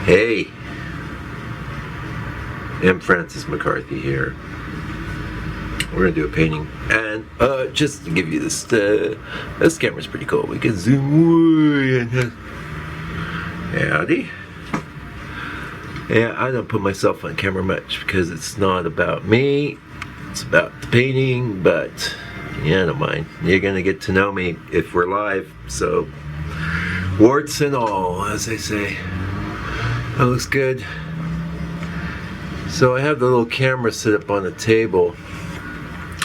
Hey, I'm Francis McCarthy here. We're gonna do a painting, and just to give you this camera's pretty cool. We can zoom way in. Howdy. Yeah, I don't put myself on camera much because it's not about me. It's about the painting, but yeah, I don't mind. You're gonna get to know me if we're live, so warts and all, as they say. That looks good. So I have the little camera set up on the table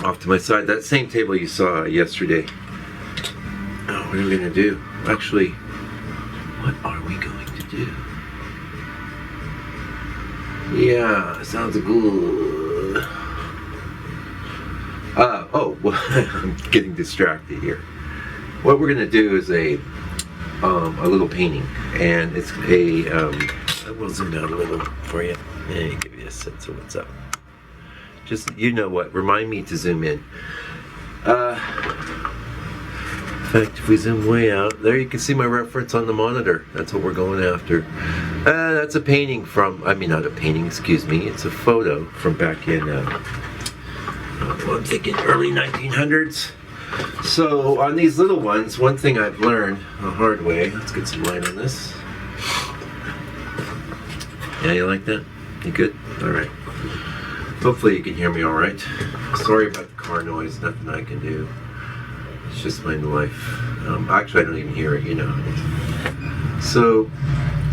off to my side. That same table you saw yesterday. Oh, what are we gonna do? Actually, what are we going to do? Yeah, sounds good. Well, I'm getting distracted here. What we're gonna do is a little painting, and it's a I will zoom out a little for you and give you a sense of what's up. Just, you know what, remind me to zoom in. In fact, if we zoom way out, there you can see my reference on the monitor. That's what we're going after. That's a painting from, I mean, not a painting, excuse me, it's a photo from back in, I'm thinking early 1900s. So on these little ones, one thing I've learned the hard way, let's get some light on this. Yeah, you like that? You good? Alright. Hopefully you can hear me alright. Sorry about the car noise, nothing I can do. It's just my life. Actually, I don't even hear it, you know. So,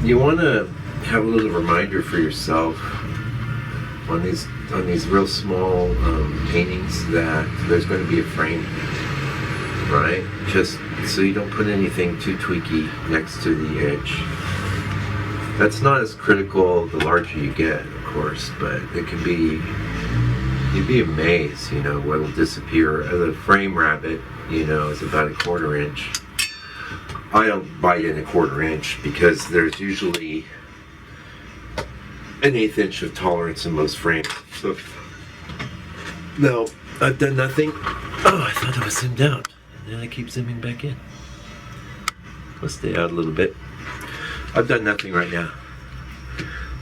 you want to have a little reminder for yourself on these real small paintings that there's going to be a frame, right? Just so you don't put anything too tweaky next to the edge. That's not as critical the larger you get, of course, but it can be, you'd be amazed, you know, what'll disappear. The frame rabbit, you know, is about 1/4 inch. I don't bite in 1/4 inch because there's usually an 1/8 inch of tolerance in most frames. So, no, I've done nothing. Oh, I thought I was zoomed out, and then I keep zooming back in. Let's stay out a little bit. I've done nothing right now.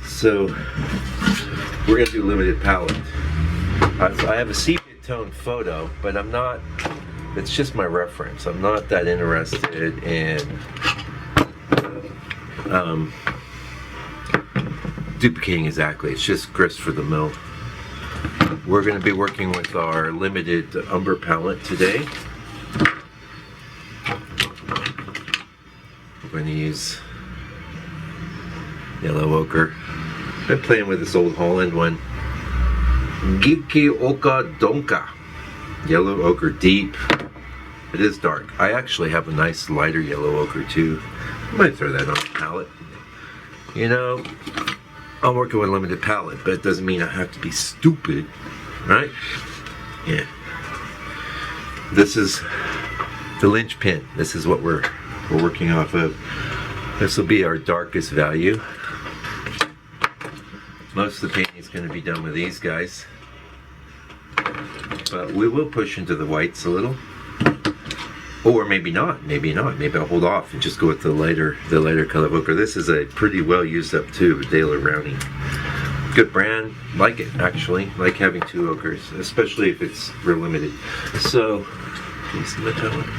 So, we're going to do limited palette. I have a sepia tone photo, but I'm not, it's just my reference. I'm not that interested in duplicating exactly. It's just grist for the mill. We're going to be working with our limited umber palette today. We're going to use yellow ochre. I've been playing with this old Holland one. Giki Oka Donka. Yellow ochre deep. It is dark. I actually have a nice lighter yellow ochre too. I might throw that on the palette. You know, I'm working with a limited palette, but it doesn't mean I have to be stupid, right? Yeah. This is the linchpin. This is what we're working off of. This will be our darkest value. Most of the painting is going to be done with these guys, but we will push into the whites a little, or maybe not. Maybe I'll hold off and just go with the lighter color of ochre. This is a pretty well used up tube, Dale Rowney. Good brand, like it actually. Like having 2 ochres, especially if it's real limited. So, can you see my palette?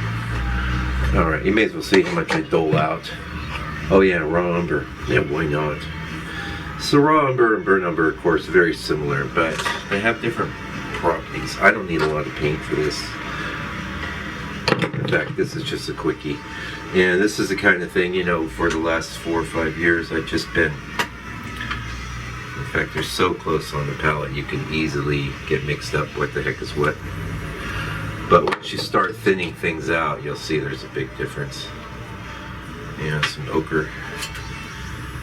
All right, you may as well see how much I dole out. Oh yeah, raw umber. Yeah, why not? So raw umber and burnt umber, of course, very similar, but they have different properties. I don't need a lot of paint for this. In fact, this is just a quickie. And this is the kind of thing, you know, for the last 4 or 5 years, I've just been... In fact, they're so close on the palette, you can easily get mixed up what the heck is what. But once you start thinning things out, you'll see there's a big difference. Yeah, some ochre.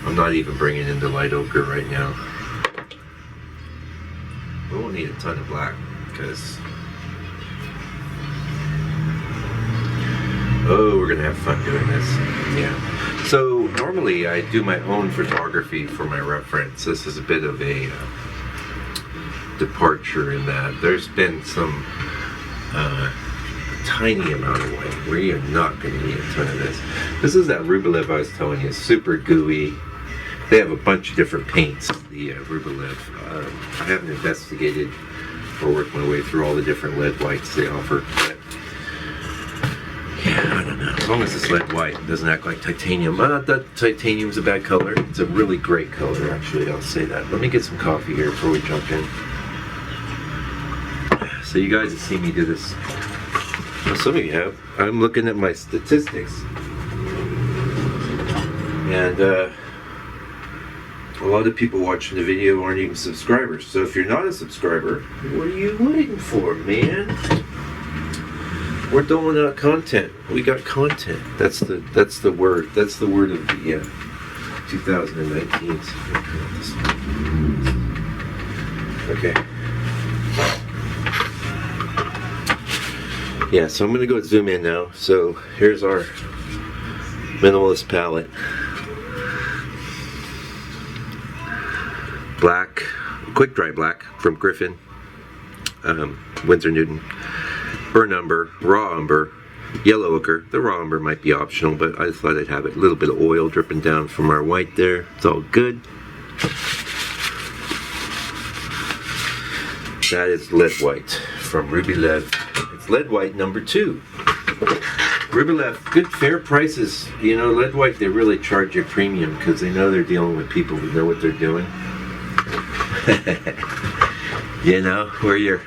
I'm not even bringing in the light ochre right now. We won't need a ton of black because, oh, we're gonna have fun doing this. Yeah. So normally I do my own photography for my reference. This is a bit of a departure in that there's been some tiny amount of white. We are not going to need a ton of this. This is that Rublev I was telling you, super gooey. They have a bunch of different paints, the Rubelev. I haven't investigated or worked my way through all the different lead whites they offer. But yeah, I don't know. As long as it's lead white, it doesn't act like titanium. Not that titanium's a bad color. It's a really great color, actually. I'll say that. Let me get some coffee here before we jump in. So you guys have seen me do this. Well, some of you have. I'm looking at my statistics. And a lot of people watching the video aren't even subscribers. So if you're not a subscriber, what are you waiting for, man? We're doling out content. We got content. That's the word. That's the word of the 2019. Okay. Yeah, so I'm gonna go zoom in now. So here's our minimalist palette. Black, quick dry black from Griffin, Winsor Newton, burn umber, raw umber, yellow ochre. The raw umber might be optional, but I thought I'd have it. A little bit of oil dripping down from our white there. It's all good. That is lead white from Rubelev. It's lead white number 2. Rubelev, good fair prices. You know, lead white, they really charge you a premium because they know they're dealing with people who know what they're doing. You know, where you're...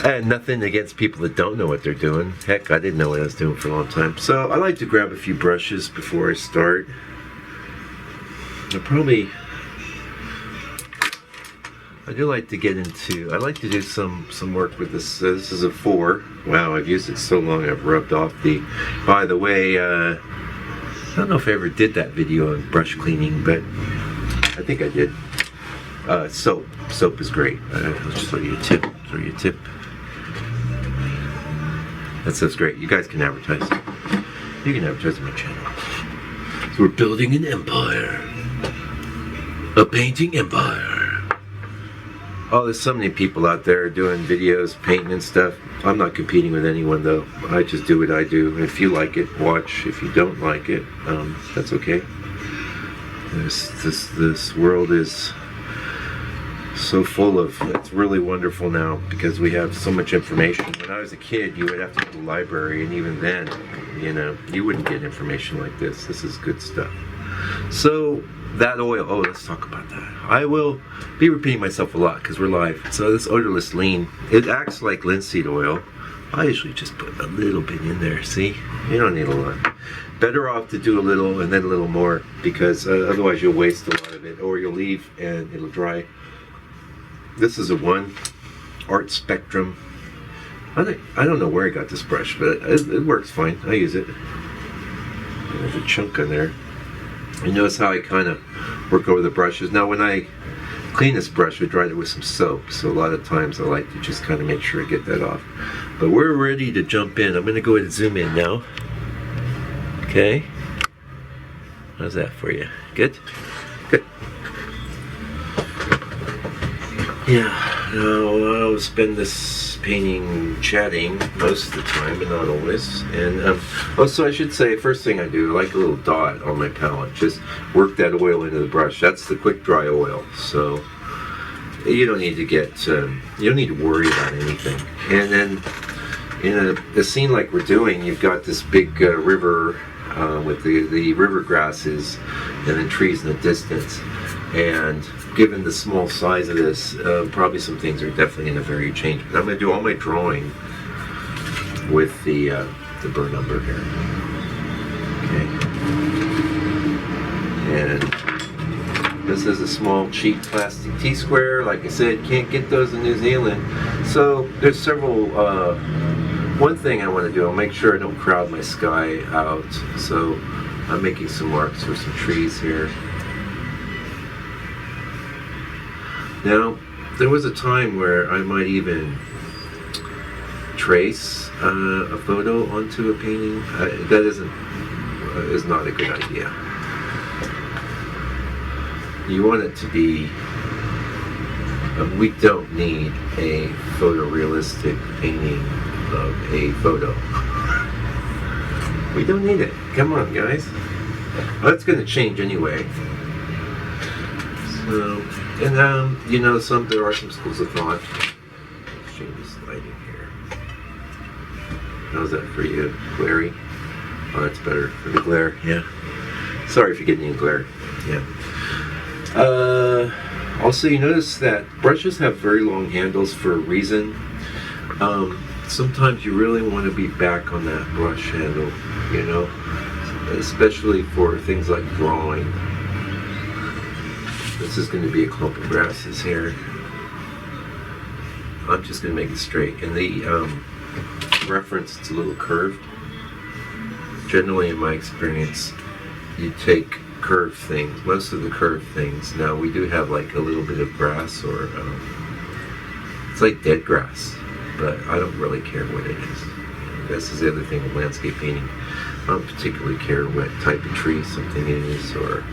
I had nothing against people that don't know what they're doing. Heck, I didn't know what I was doing for a long time. So I like to grab a few brushes before I start. I do like to get into... I like to do some work with this. This is a 4. Wow, I've used it so long I've rubbed off the... By the way, I don't know if I ever did that video on brush cleaning, but I think I did. Soap. Soap is great. I'll just throw you a tip. That stuff's great. You guys can advertise. You can advertise on my channel. So we're building an empire. A painting empire. Oh, there's so many people out there doing videos, painting and stuff. I'm not competing with anyone though. I just do what I do. If you like it, watch. If you don't like it, that's okay. This world is so full of... It's really wonderful now because we have so much information. When I was a kid, you would have to go to the library, and even then, you know, you wouldn't get information like this. This is good stuff. So that oil, oh, let's talk about that. I will be repeating myself a lot because we're live. So this odorless lean, it acts like linseed oil. I usually just put a little bit in there. See, you don't need a lot. Better off to do a little and then a little more because otherwise you'll waste a lot of it, or you'll leave and it'll dry. This is a 1 Art Spectrum. I don't know where I got this brush, but it works fine. I use it. There's a chunk on there. You notice how I kind of work over the brushes. Now when I clean this brush, I dried it with some soap, so a lot of times I like to just kind of make sure I get that off. But we're ready to jump in. I'm going to go ahead and zoom in now. Okay. How's that for you? Good? Good. Yeah, I'll spend this painting chatting most of the time, but not always. And also, I should say, first thing I do, I like a little dot on my palette. Just work that oil into the brush. That's the quick dry oil. So you don't need to get, you don't need to worry about anything. And then in a scene like we're doing, you've got this big river with the river grasses and then trees in the distance. And given the small size of this, probably some things are definitely going to vary change. But I'm going to do all my drawing with the burn umber here. Okay. And this is a small, cheap plastic T-square. Like I said, can't get those in New Zealand. So there's several... one thing I want to do, I'll make sure I don't crowd my sky out. So I'm making some marks for some trees here. Now, there was a time where I might even trace a photo onto a painting. That is not a good idea. You want it to be... we don't need a photorealistic painting of a photo. We don't need it. Come on, guys. That's going to change anyway. So, and there are some schools of thought. Change this lighting here. How's that for you? Glary? Oh, that's better for the glare. Yeah. Sorry for getting you glare. Yeah. Also, you notice that brushes have very long handles for a reason. Sometimes you really want to be back on that brush handle, especially for things like drawing. This is going to be a clump of grasses here. I'm just going to make it straight. In the reference, it's a little curved. Generally, in my experience, you take curved things, most of the curved things. Now, we do have like a little bit of grass, or it's like dead grass, but I don't really care what it is. This is the other thing with landscape painting. I don't particularly care what type of tree something is, or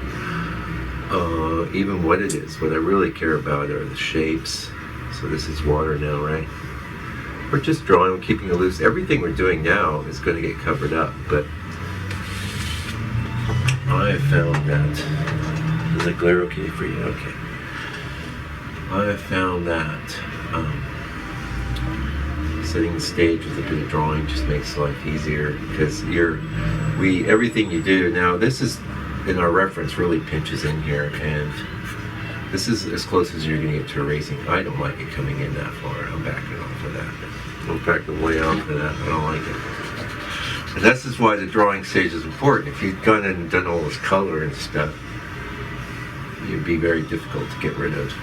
even what it is. What I really care about are the shapes. So this is water now, right? We're just drawing, we're keeping it loose. Everything we're doing now is going to get covered up, but I have found that, is the glare okay for you? Okay. I have found that setting the stage with a bit of drawing just makes life easier, because everything you do now, this is in our reference really pinches in here, and this is as close as you're going to get to erasing. I don't like it coming in that far. I'm backing off of that. I'm backing way off of that. I don't like it. And this is why the drawing stage is important. If you'd gone in and done all this color and stuff, it'd be very difficult to get rid of.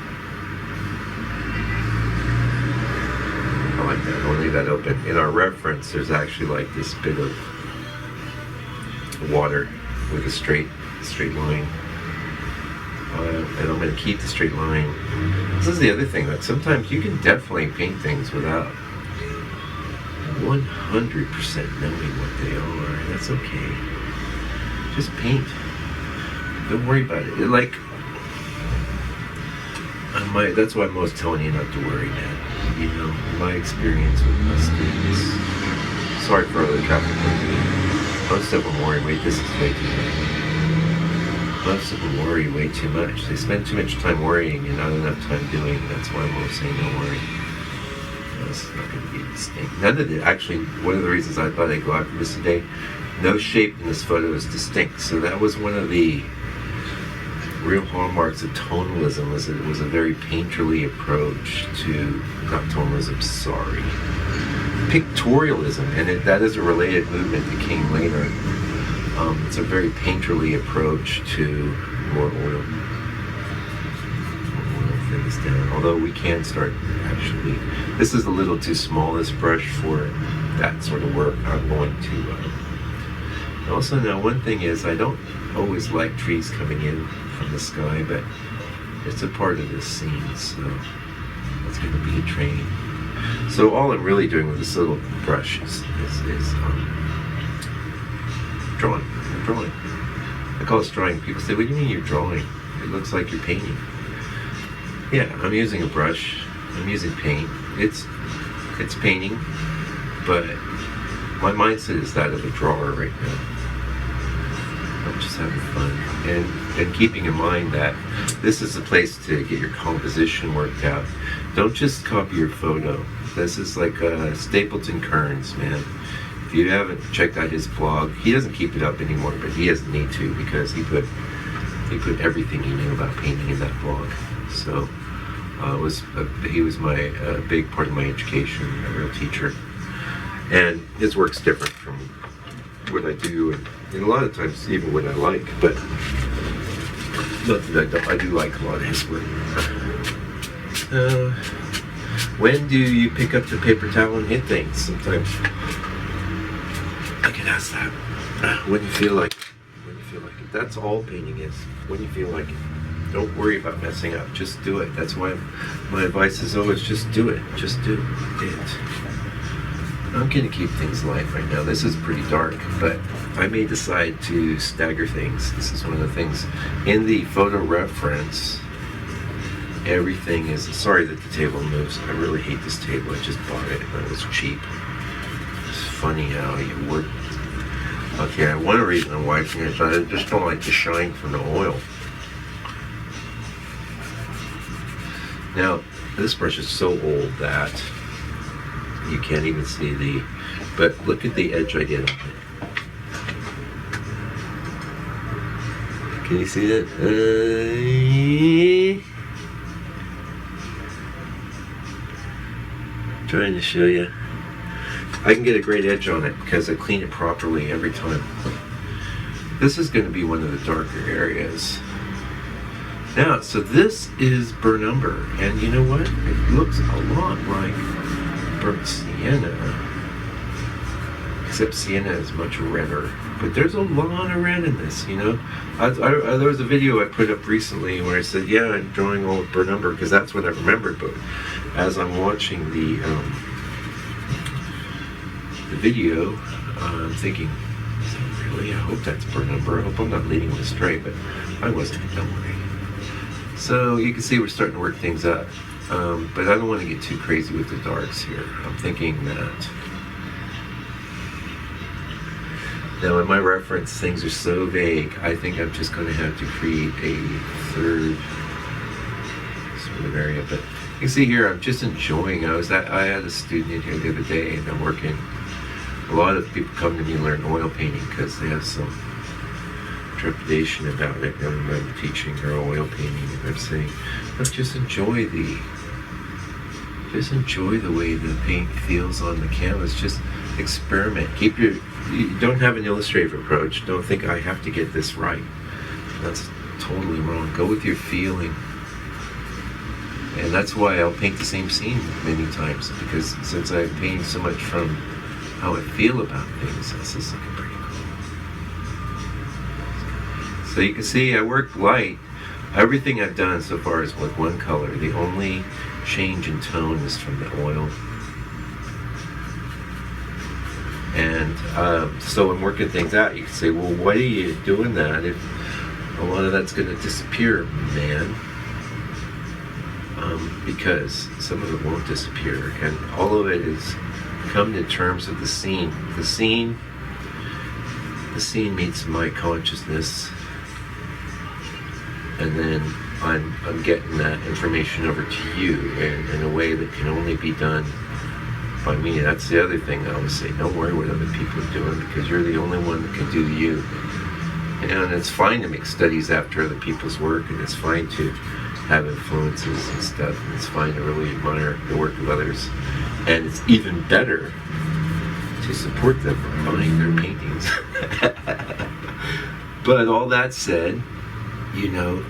I like that. I'll leave that open. In our reference, there's actually like this bit of water with a straight line. And I'm going to keep the straight line. This is the other thing, that sometimes you can definitely paint things without 100% knowing what they are, and that's okay. Just paint. Don't worry about it. That's why I'm always telling you not to worry, man. My experience with my students. Sorry for all the traffic. Most of them worry, wait, this is way too much. Most of them worry way too much. They spend too much time worrying and not enough time doing. That's why I'm always saying don't worry. This is not going to be distinct. None of it, actually, one of the reasons I thought I'd go after this today, no shape in this photo is distinct. So that was one of the real hallmarks of tonalism, was that it was a very painterly approach to, not tonalism, sorry, pictorialism, and that is a related movement that came later. It's a very painterly approach to more oil. Thin this down. Although we can start, actually, this is a little too small, this brush, for that sort of work. I'm going to. Also, now, one thing is, I don't always like trees coming in from the sky, but it's a part of this scene, so it's going to be a training. So all I'm really doing with this little brush is drawing. I'm drawing. I call it drawing. People say, what do you mean you're drawing? It looks like you're painting. Yeah, I'm using a brush. I'm using paint. It's painting, but my mindset is that of a drawer right now. I'm just having fun. And keeping in mind that this is a place to get your composition worked out. Don't just copy your photo. This is like Stapleton Kearns, man. If you haven't checked out his blog, he doesn't keep it up anymore, but he doesn't need to, because he put everything he knew about painting in that blog. So he was my big part of my education, a real teacher. And his work's different from what I do, and a lot of times even what I like, but not that I don't. I do like a lot of his work. When do you pick up the paper towel and hit things? Sometimes I get asked that. When you feel like it. That's all painting is. When you feel like it. Don't worry about messing up. Just do it. That's why my advice is always just do it. Just do it. I'm going to keep things light right now. This is pretty dark, but I may decide to stagger things. This is one of the things in the photo reference. Everything is, sorry that the table moves. I really hate this table. I just bought it and it was cheap. It's funny how you would. Okay, one reason I'm wiping it is I just don't like the shine from the oil. Now, this brush is so old that you can't even see the, but look at the edge I did on it. Can you see that? Trying to show you. I can get a great edge on it because I clean it properly every time. This is going to be one of the darker areas. Now, so this is burnt umber, and you know what? It looks a lot like burnt sienna, except sienna is much redder. But there's a lot of red in this, you know. There was a video I put up recently where I said, yeah, I'm drawing all with burnt umber because that's what I remembered. But as I'm watching the video, I'm thinking, is that really? I hope that's burnt umber. I hope I'm not leading astray, but I wasn't. Don't worry. So you can see we're starting to work things up, but I don't want to get too crazy with the darks here. I'm thinking that now in my reference things are so vague, I think I'm just going to have to create a third sort of area. But you can see here I'm just enjoying. I had a student in here the other day, and I'm working. A lot of people come to me and learn oil painting because they have some trepidation about it, and I'm teaching her oil painting, and I'm saying, let's just enjoy the way the paint feels on the canvas. Just experiment. You don't have an illustrative approach. Don't think I have to get this right. That's totally wrong. Go with your feeling. And that's why I'll paint the same scene many times, because since I paint so much from how I feel about things, this is looking pretty cool. So you can see I worked light. Everything I've done so far is with one color. The only change in tone is from the oil. And so I'm working things out. You can say, well, why are you doing that if a lot of that's going to disappear, man? Because some of it won't disappear, and all of it is come in terms of the scene. The scene meets my consciousness, and then I'm getting that information over to you in a way that can only be done by me. That's the other thing I always say, don't worry what other people are doing, because you're the only one that can do you. And it's fine to make studies after other people's work, and it's fine to have influences and stuff, and it's fine to really admire the work of others. And it's even better to support them by buying their paintings. But all that said, you know,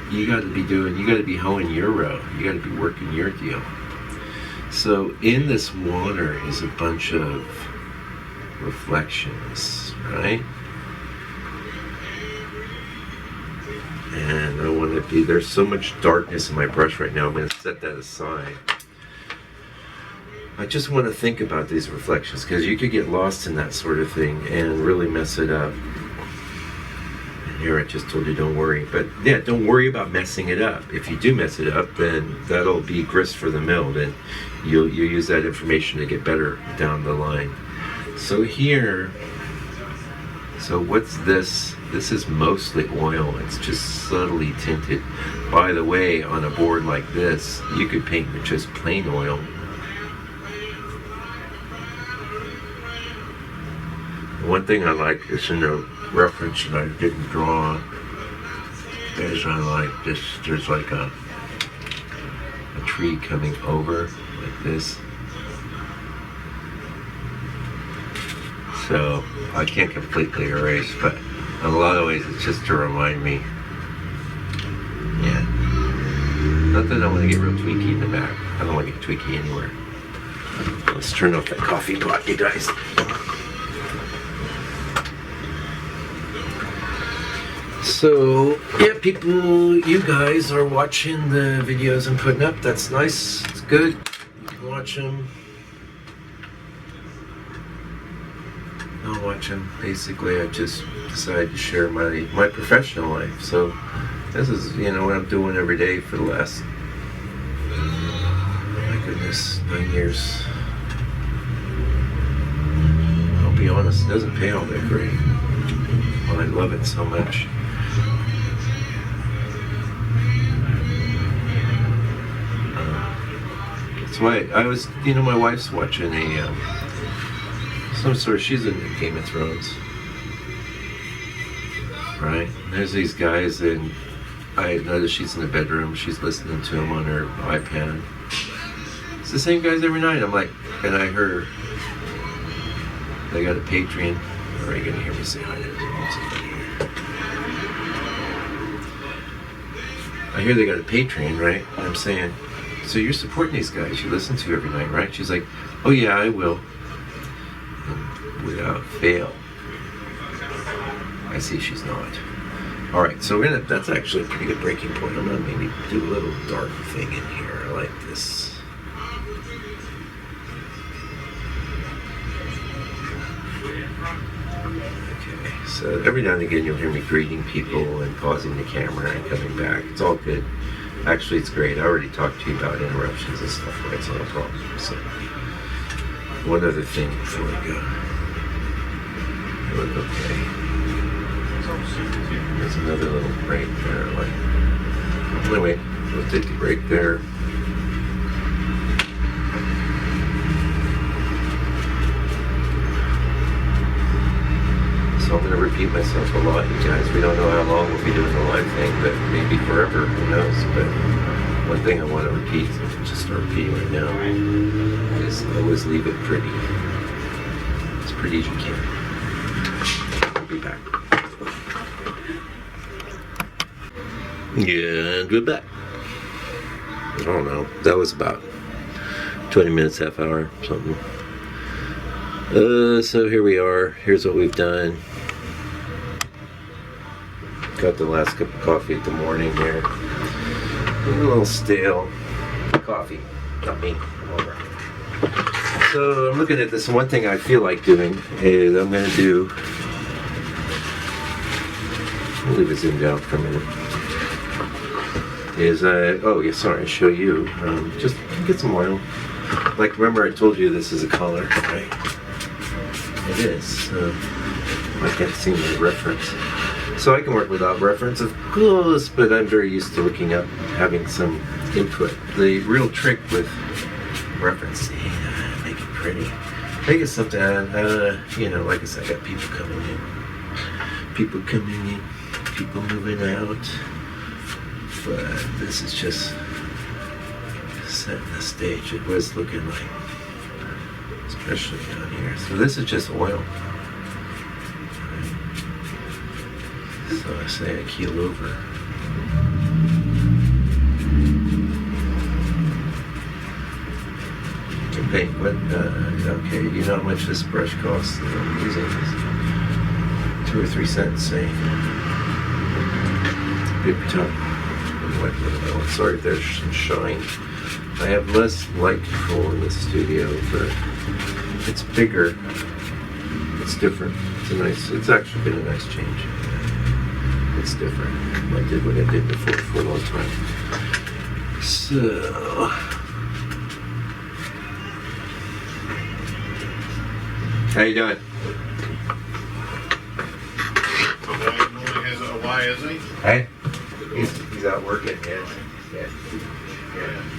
you got to be hoeing your row. You got to be working your deal. So in this water is a bunch of reflections, right? And I want to be, there's so much darkness in my brush right now, I'm going to set that aside. I just want to think about these reflections, because you could get lost in that sort of thing and really mess it up. And here I just told you don't worry. But yeah, don't worry about messing it up. If you do mess it up, then that'll be grist for the mill. Then you'll use that information to get better down the line. So here, so what's this? This is mostly oil. It's just subtly tinted. By the way, on a board like this, you could paint with just plain oil. One thing I like is in the reference that I didn't draw is I like this, there's like a tree coming over like this. So I can't completely erase, but in a lot of ways it's just to remind me. Yeah. Not that I want to get real tweaky in the back. I don't want to get tweaky anywhere. Let's turn off that coffee pot, you guys. So, yeah, people, you guys are watching the videos I'm putting up. That's nice. It's good. You can watch them. I'll watch them. Basically, I just decided to share my professional life. So, this is, you know, what I'm doing every day for the last, oh my goodness, 9 years. I'll be honest, it doesn't pay all that great. But I love it so much. That's why I was, you know, my wife's watching some sort of, she's into Game of Thrones. Right? There's these guys, and I noticed she's in the bedroom, she's listening to them on her iPad. It's the same guys every night. I'm like, and I heard they got a Patreon. Are you gonna hear me say hi to them? I hear they got a Patreon, right? And I'm saying, so you're supporting these guys you listen to every night, right? She's like, oh yeah, I will. And without fail. I see she's not. All right, so we're gonna, that's actually a pretty good breaking point. I'm gonna maybe do a little dark thing in here. I like this. Okay, so every now and again you'll hear me greeting people and pausing the camera and coming back. It's all good. Actually, it's great. I already talked to you about interruptions and stuff, right? It's not a problem. So, one other thing before I go. You look okay. There's another little break there. Like, anyway, we'll take a break there. So I'm going to repeat myself a lot, you guys. We don't know how long we'll be doing the live thing, but maybe forever, who knows. But one thing I want to repeat, just start repeating right now, is always leave it pretty. As pretty as you can. We'll be back. Yeah, and we're back. I don't know. That was about 20 minutes, half hour, something. So here we are. Here's what we've done. Got the last cup of coffee at the morning here. A little stale coffee. Not me. Over. So I'm looking at this. One thing I feel like doing is I'm going to do. I'll leave it zoomed out for a minute. Oh yeah, sorry, I'll show you. Just get some oil. Like, remember I told you this is a color, right? It is. I can't see my reference. So I can work without reference, of course, but I'm very used to looking up, having some input. The real trick with referencing, make it pretty. Make it something, you know, like I said, I got people coming in. People coming in, people moving out. But this is just setting the stage. It was looking like, especially down here. So this is just oil. So I say I keel over. You can paint what, okay, you know how much this brush costs that I'm using? It's 2 or 3 cents, say. Paper towel. Sorry if there's some shine. I have less light control in the studio, but it's bigger. It's different. It's actually been a nice change. It's different. I did what I did before for a long time. So, how you doing? Normally has it away, isn't he? Hey? He's out working, yeah.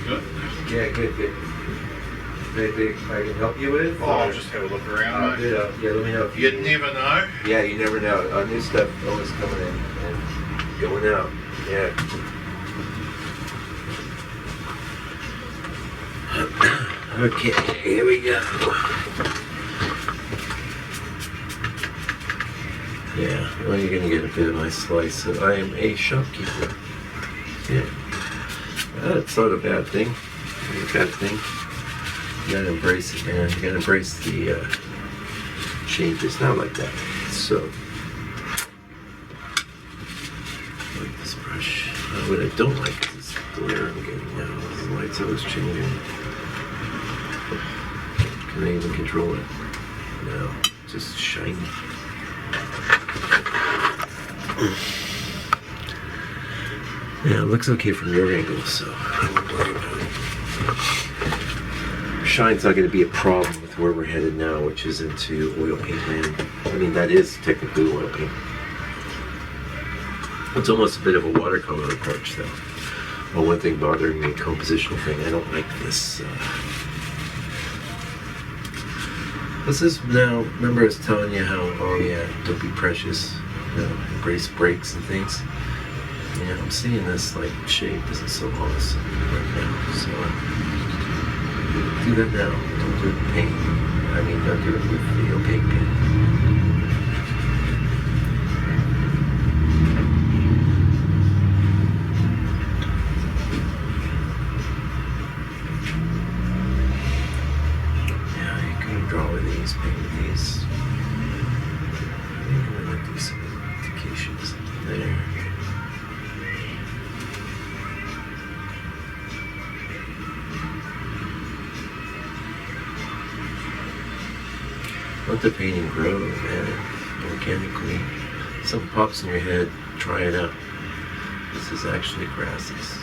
Good. Yeah, good. Anything I can help you with? Oh, I'll just have a look around, mate. Yeah, let me know if You never know. Yeah, you never know. New stuff always coming in and going out. Yeah. Okay, here we go. Yeah, well, you're going to get a bit of my slice. So I am a shopkeeper. Yeah. That's not a bad thing. A bad thing. You gotta embrace it, man. You gotta embrace the changes. Not like that. So, like this brush. What I don't like is this glare I'm getting now. The light's always changing. Can I even control it? No. Just shiny. Yeah, it looks okay from your angle, so I won't worry about it. Shine's not going to be a problem with where we're headed now, which is into oil paint land. I mean, that is technically oil paint. It's almost a bit of a watercolor approach, though. Oh, one thing bothering me, compositional thing, I don't like this. This is now, remember I was telling you how, oh yeah, don't be precious, embrace breaks and things. Yeah, I'm seeing this like shape isn't so awesome right now, so do that now. Don't do it with paint. I mean, don't do it with the opaque paint. Yeah, you can draw with these, paint with these. I think I'm gonna do some indications there. Let the painting grow, man, organically. Something pops in your head, try it out. This is actually grasses.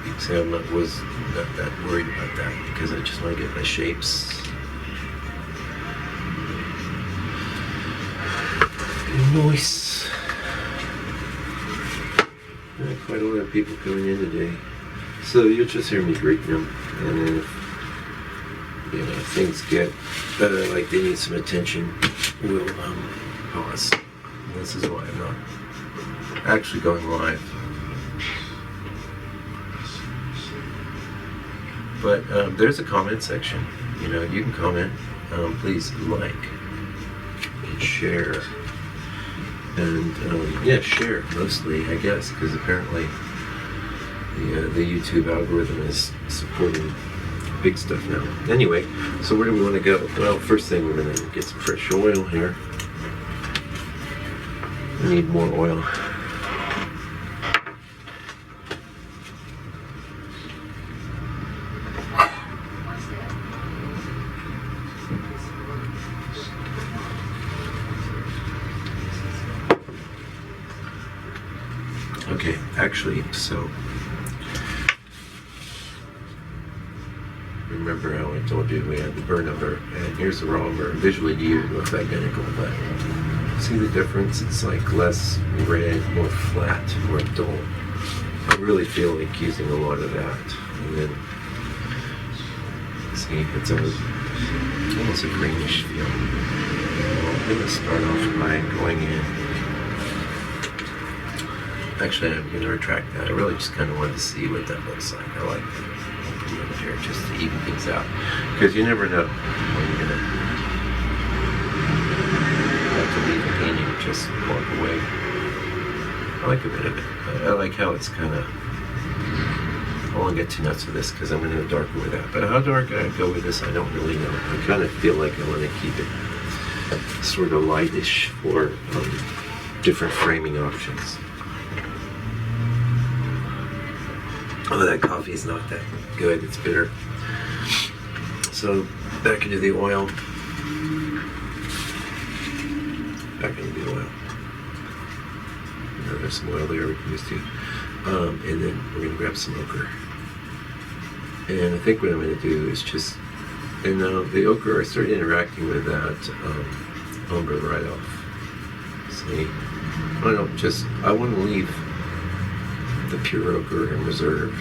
You can say was not that worried about that because I just want to get my shapes. Nice. Quite a lot of people coming in today. So you'll just hear me greeting them, and then if things get like they need some attention, we'll pause. And this is why I'm not actually going live. But there's a comment section. You can comment. Please like and share. And share mostly, I guess, because apparently the YouTube algorithm is supporting big stuff now. Anyway, so where do we want to go? Well, first thing, we're going to get some fresh oil here. We need more oil. Okay, actually, so remember how I told you we had the burr number, and here's the raw number. Visually to you it looks identical, but see the difference? It's like less red, more flat, more dull. I really feel like using a lot of that. And then, see, it's almost a greenish feel. I'm going to start off by going in. Actually, I'm going to retract that. I really just kind of wanted to see what that looks like. I like that. Here just to even things out, because you never know when you're gonna have to leave the painting and just walk away. I like a bit of it. I like how it's kind of. I won't get too nuts with this because I'm going to go darker with that. But how dark I go with this, I don't really know. I kind of feel like I want to keep it sort of lightish for different framing options. Oh, that coffee is not that good. It's bitter. So, back into the oil. Back into the oil. There's some oil there we can use too. And then we're going to grab some ochre. And I think what I'm going to do is just... And the ochre, I started interacting with that umber right off. See? I want to leave the pure ochre in reserve.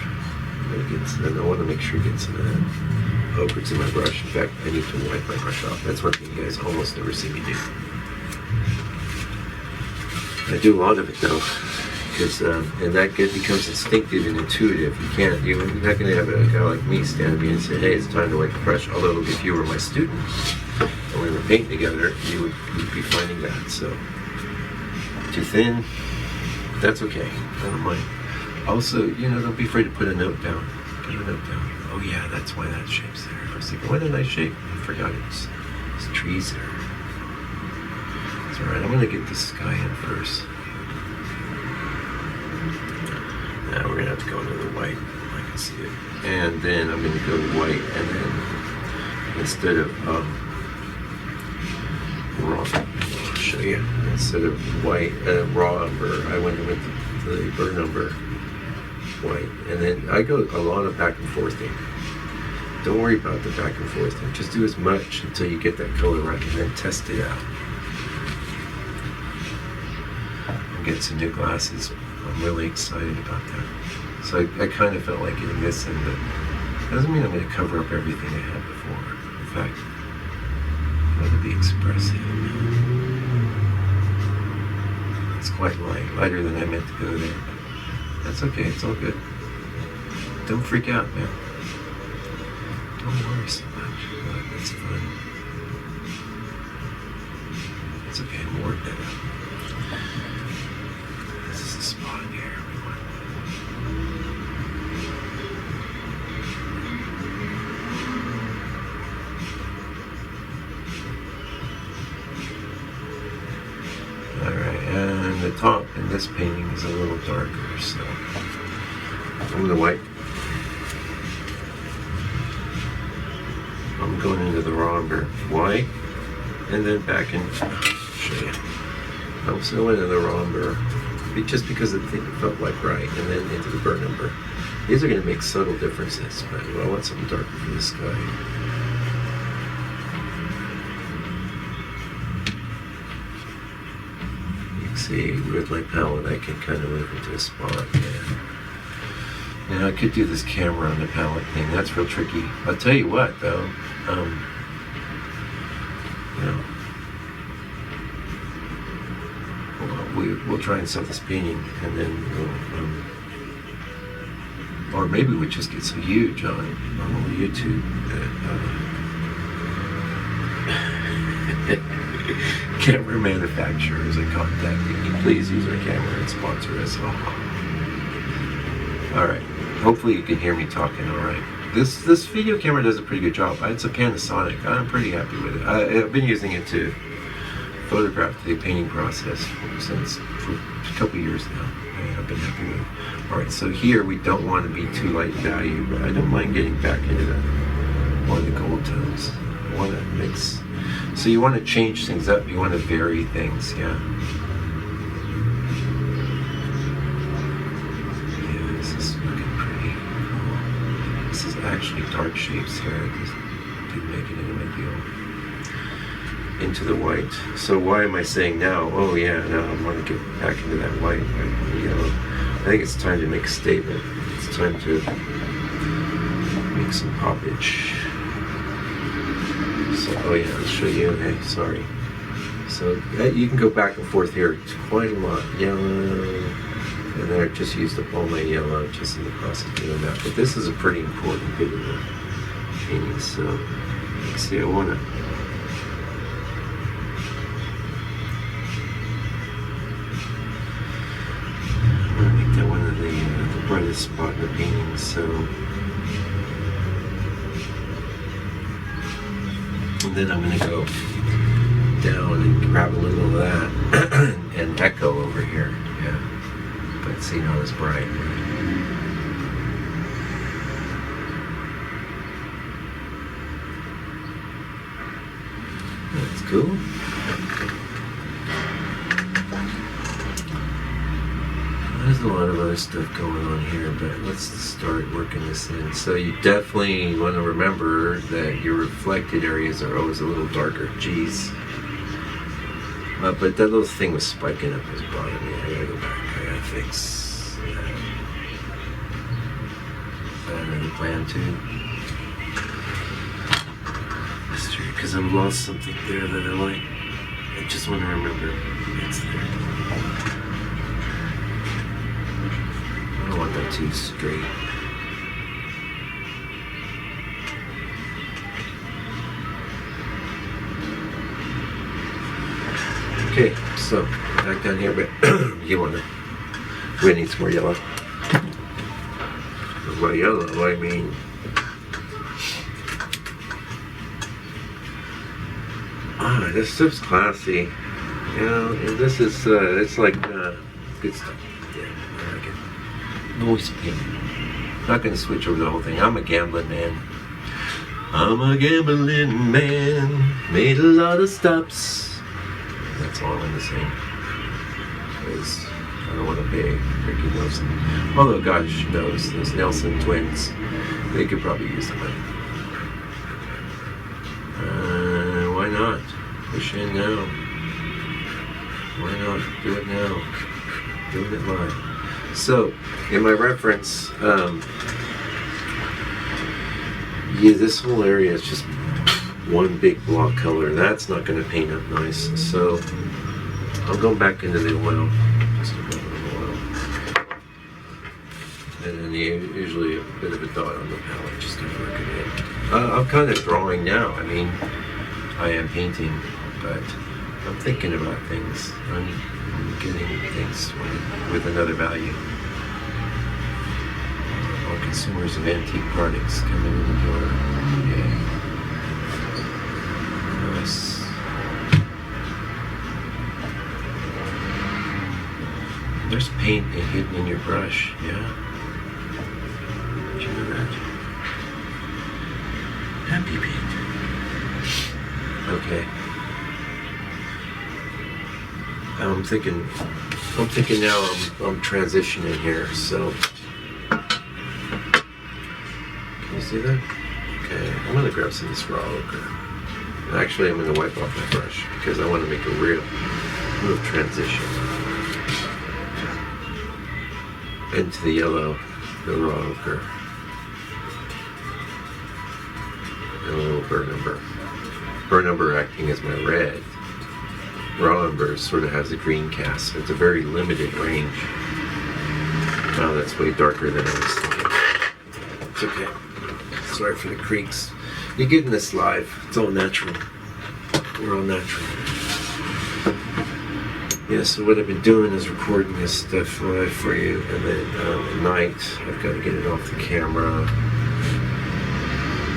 And I want to make sure it gets some of that ochre to my brush. In fact, I need to wipe my brush off. That's one thing you guys almost never see me do. I do a lot of it though, because and that becomes instinctive and intuitive. You're not going to have a guy like me stand me and say, "Hey, it's time to wipe the brush." Although if you were my student and we were painting together, you'd be finding that. So too thin, that's okay. I don't mind. Also, don't be afraid to put a note down. Put a note down. Oh yeah, that's why that shape's there. I was thinking, what a nice shape. I forgot it's trees there. It's alright, I'm going to get the sky in first. Now we're going to have to go into the white. I can see it. And then I'm going to go white, and then instead of raw, I'll show you. Instead of white, raw umber, I went with the burr number white, and then I go a lot of back and forthing. Don't worry about the back and forthing. Just do as much until you get that color right, and then test it out. and get some new glasses. I'm really excited about that. So I kind of felt like getting this in, but it doesn't mean I'm going to cover up everything I had before. In fact, I want to be expressive. It's quite light, lighter than I meant to go there. But that's okay, it's all good. Don't freak out, man. Don't worry so much. That's fun. It's okay, I'm working that out. This is the spot here, everyone. Alright, and the top in this painting is a little darker, so I'm gonna wipe. I'm going into the raw umber white, and then back in. Show you. I'm just going into the raw umber, just because I think it felt like right, and then into the burnt umber. These are going to make subtle differences, but I want something darker for the sky. You can see with my palette, I can kind of move into a spot. Yeah. And I could do this camera on the palette thing. That's real tricky. I'll tell you what, though. You know, we'll try and sell this painting, and then we'll, or maybe we just get so huge on YouTube that camera manufacturers are contacting me. Please use our camera and sponsor us. All right. Hopefully you can hear me talking all right. This video camera does a pretty good job. It's a Panasonic. I'm pretty happy with it. I've been using it to photograph the painting process for a couple years now. And I've been happy with it. All right, so here we don't want to be too light value, but I don't mind getting back into one of the gold tones. I want to mix. So you want to change things up. You want to vary things, yeah. Actually dark shapes here. I just didn't make it into my deal. Into the white. So why am I saying now? Oh yeah, now I want to get back into that white. I think it's time to make a statement. It's time to make some poppage. So, oh yeah, I'll show you. Okay, sorry. So you can go back and forth here. It's quite a lot. Yellow. And then I just used up all my yellow just in the process of doing that. But this is a pretty important bit of the painting, so let's see, I want to make that one of the brightest spot in the painting, so. And then I'm going to go down and grab a little of that and echo over here, yeah. But see, not as bright. That's cool. There's a lot of other stuff going on here, but let's start working this in. So you definitely want to remember that your reflected areas are always a little darker. Jeez. But that little thing was spiking up was bothering me. I gotta go back. I gotta fix that. Is that another plan too? That's true, because I've lost something there that I like. I just want to remember it's there. I don't want that too straight. Okay, so back down here, but you want to, we need some more yellow. By yellow, I mean, this stuff's classy. You know, and this is, it's like, good stuff. Yeah, I like it. Noise painting. Not going to switch over the whole thing. I'm a gambling man. I'm a gambling man. Made a lot of stops. That's all I'm going to say. Because I don't want to be Ricky Nelson. Although, gosh knows, those Nelson twins, they could probably use the money. Why not? Push in now. Why not? Do it now. Doing it live. So, in my reference, yeah, this whole area is just one big block color. That's not going to paint up nice. So, I'm going back into the oil. Just a little bit of oil. And then usually a bit of a dot on the palette, just to work it in. I'm kind of drawing now. I mean, I am painting, but I'm thinking about things. I'm getting things with another value. All consumers of antique products coming in the door. Yeah. Nice. There's paint hidden in your brush, yeah? Did you know that? Happy paint. Okay. I'm thinking now I'm transitioning here, so. Can you see that? Okay, I'm gonna grab some of this raw ochre. Actually, I'm gonna wipe off my brush because I want to make a real smooth transition into the yellow, the raw ochre, and a little burnt umber. Burnt umber acting as my red. Raw umber sort of has a green cast. It's a very limited range. Wow, that's way darker than I was thinking. It's okay. Sorry for the creaks. You're getting this live. It's all natural. We're all natural. Yeah, so what I've been doing is recording this stuff live for you, and then at night I've got to get it off the camera,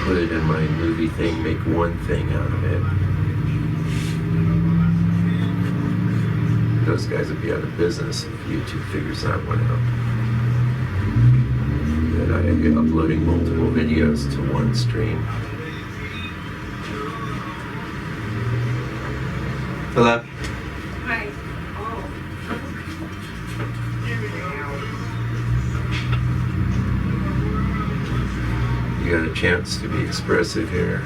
put it in my movie thing, make one thing out of it. Those guys would be out of business if YouTube figures that one out. That I am uploading multiple videos to one stream. Hello? Hi. Oh. You got a chance to be expressive here.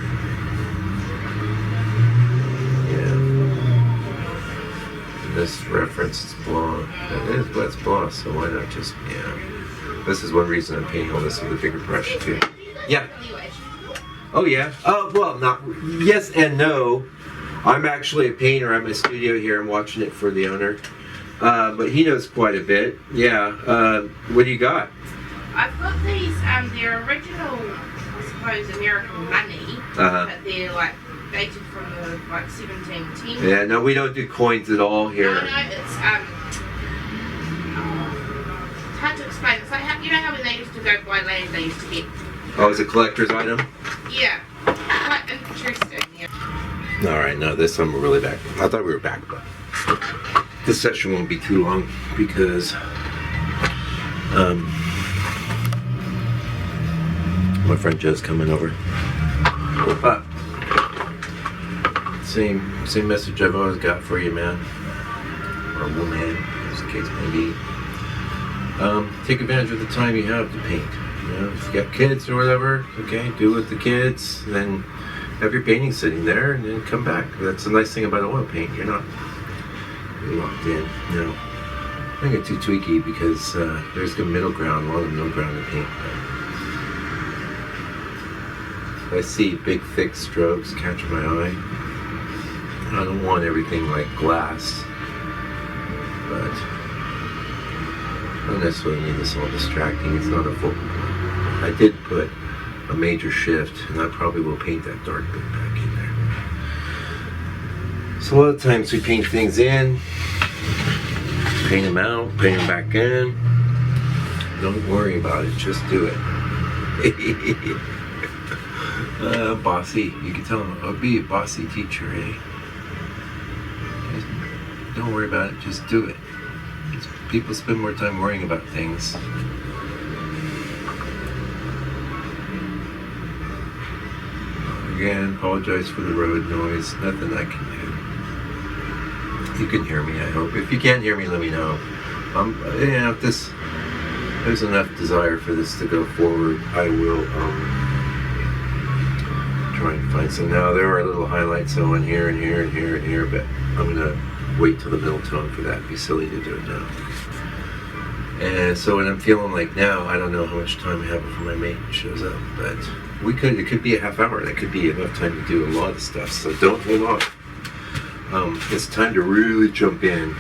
Yeah. This reference is blonde. It is, but it's blonde, so why not just, yeah. This is one reason I'm painting all this with a bigger brush, too. Yeah. Oh, yeah. Oh, well, not, yes and no. I'm actually a painter. I'm in a studio here. I'm watching it for the owner. But he knows quite a bit. Yeah. What do you got? I've got these, they're original, I suppose, American money. But they're like dated from the 1710s. Yeah, no, we don't do coins at all here. No, it's hard to explain. It's like how, you know how when they used to go buy land, they used to get. Oh, it's a collector's item? Yeah. Quite interesting, yeah. Alright, no, this I'm really back. I thought we were back, but this session won't be too long because my friend Joe's coming over. Same message I've always got for you, man. Or woman, as the case may be. Take advantage of the time you have to paint. You know, if you got kids or whatever, okay, do with the kids, then have your painting sitting there and then come back. That's the nice thing about oil paint. You're not locked in. You know, I don't get too tweaky because there's a middle ground, a lot of middle ground in paint. But I see big, thick strokes catch my eye. I don't want everything like glass, but I don't necessarily need this all distracting. It's not a focal point. I did put a major shift, and I probably will paint that dark bit back in there. So a lot of times we paint things in, paint them out, paint them back in. Don't worry about it, just do it. Bossy, you can tell them, I'll be a bossy teacher, eh? Just don't worry about it, just do it. People spend more time worrying about things. Again, apologize for the road noise. Nothing I can do. You can hear me, I hope. If you can't hear me, let me know. You know, if there's enough desire for this to go forward, I will try and find some. Now, there are little highlights on here and here and here and here, but I'm going to wait till the middle tone for that. It'd be silly to do it now. And so when I'm feeling like now, I don't know how much time I have before my mate shows up, but it could be a half hour. That could be enough time to do a lot of stuff. So don't hold off. It's time to really jump in.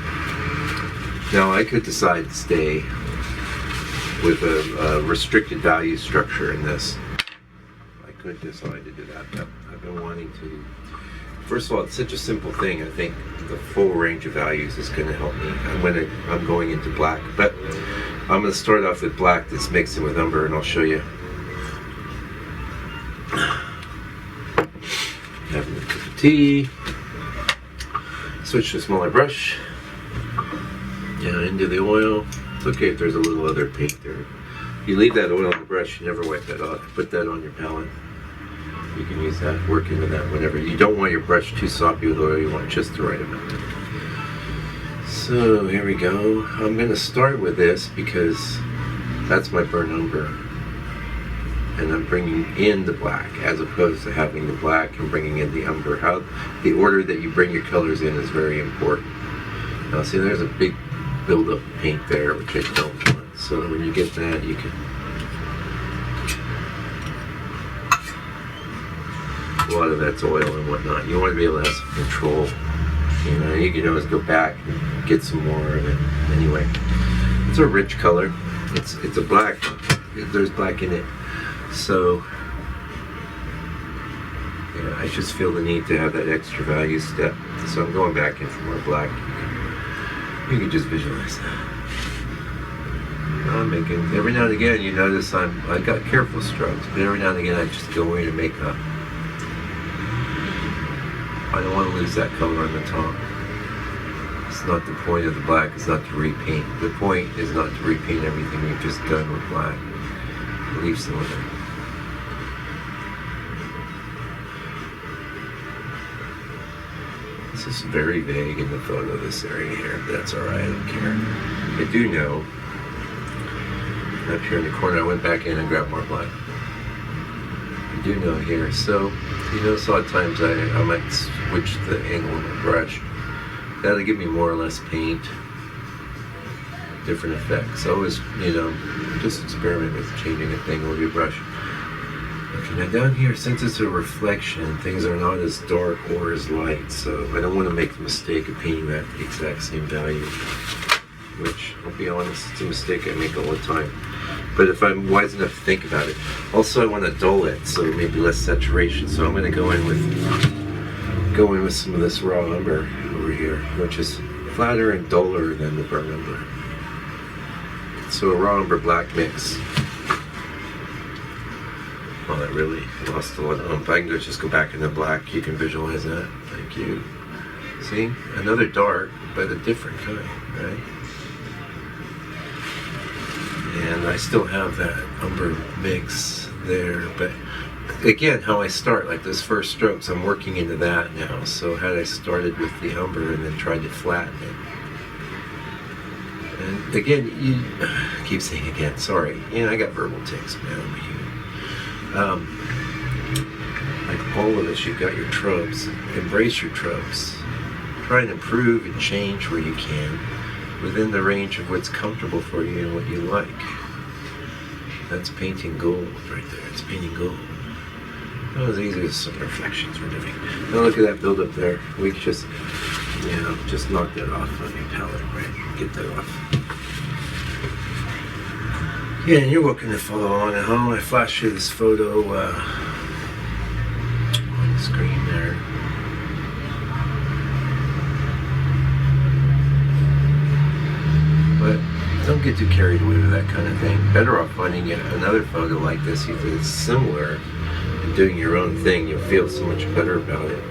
Now I could decide to stay with a restricted value structure in this. I could decide to do that, but I've been wanting to. First of all, it's such a simple thing. I think the full range of values is going to help me. I'm going into black, but I'm going to start off with black that's mixed in with umber, and I'll show you. Having a cup of tea. Switch to a smaller brush. Down into the oil. It's okay if there's a little other paint there. If you leave that oil on the brush, you never wipe that off. Put that on your palette. You can use that, work into that, whatever. You don't want your brush too soppy with oil, you want just the right amount. So here we go. I'm going to start with this because that's my burnt umber. And I'm bringing in the black as opposed to having the black and bringing in the umber. The order that you bring your colors in is very important. Now see, there's a big buildup of paint there, which I don't want. So when you get that, you can... A lot of that's oil and whatnot. You want to be able to have some control. You know, you can always go back and get some more of it. Anyway, it's a rich color. It's a black. There's black in it. So, yeah, I just feel the need to have that extra value step. So I'm going back in for more black. You can just visualize that. I'm making, every now and again, you notice I got careful strokes, but every now and again I just go in and make up. I don't want to lose that color on the top. It's not the point of the black, it's not to repaint. The point is not to repaint everything we've just done with black. Leave some of it. This is very vague in the photo, this area here, but that's alright, I don't care. I do know, up here in the corner, I went back in and grabbed more black. I do know here, so you notice a lot of times I might switch the angle of my brush. That'll give me more or less paint, different effects. Always, you know, just experiment with changing the angle of your brush. Okay, now down here, since it's a reflection, things are not as dark or as light, so I don't want to make the mistake of painting that the exact same value, which, I'll be honest, it's a mistake I make all the time. But if I'm wise enough to think about it. Also, I want to dull it, so maybe less saturation. So I'm going to go in with some of this raw umber over here, which is flatter and duller than the burnt umber. So a raw umber black mix. Well, I really lost a lot of ump. I can just go back into black. You can visualize that. Thank you. See, another dark, but a different kind, right? And I still have that umber mix there, but again, how I start, like those first strokes, I'm working into that now. So had I started with the umber and then tried to flatten it. And again, I keep saying again, sorry, you know, I got verbal tics, man, I'm a human. Like all of us, you've got your tropes. Embrace your tropes. Try and improve and change where you can, within the range of what's comfortable for you and what you like. That's painting gold right there. It's painting gold. Oh, these are some reflections we're doing. Now look at that build up there. We just, you know, just knock that off on your palette, right? Get that off. Yeah, and you're welcome to follow along at home. I flashed you this photo on the screen there. But don't get too carried away with that kind of thing. Better off finding another photo like this if it's similar and doing your own thing. You'll feel so much better about it.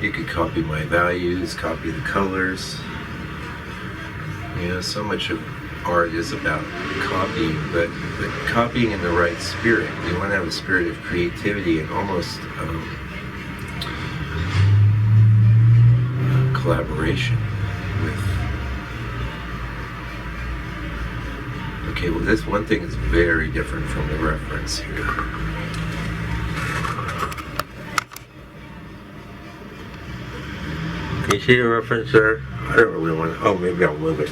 You could copy my values, copy the colors. You know, so much of art is about copying, but copying in the right spirit. You want to have a spirit of creativity and almost collaboration with. Okay, well, this one thing is very different from the reference here. Can you see the reference there? I don't really want to. Oh, maybe I'll move it.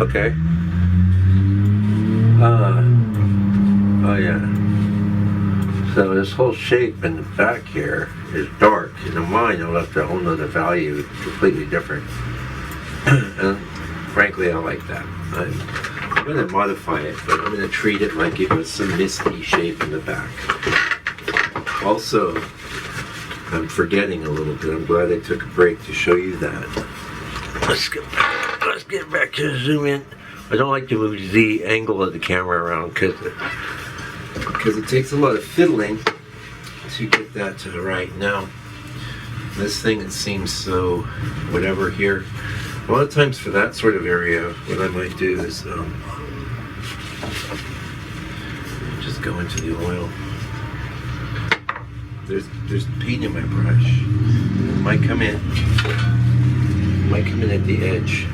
Okay. Oh yeah. So this whole shape in the back here is dark. In the mine, I left a whole nother value, completely different. And frankly, I like that. I'm going to modify it, but I'm going to treat it like it was some misty shape in the back. Also, I'm forgetting a little bit. I'm glad I took a break to show you that. Let's get back to the zoom in. I don't like to move the angle of the camera around because it takes a lot of fiddling to get that to the right. Now, this thing, it seems so whatever here. A lot of times for that sort of area, what I might do is just go into the oil. There's paint in my brush. It might come in at the edge.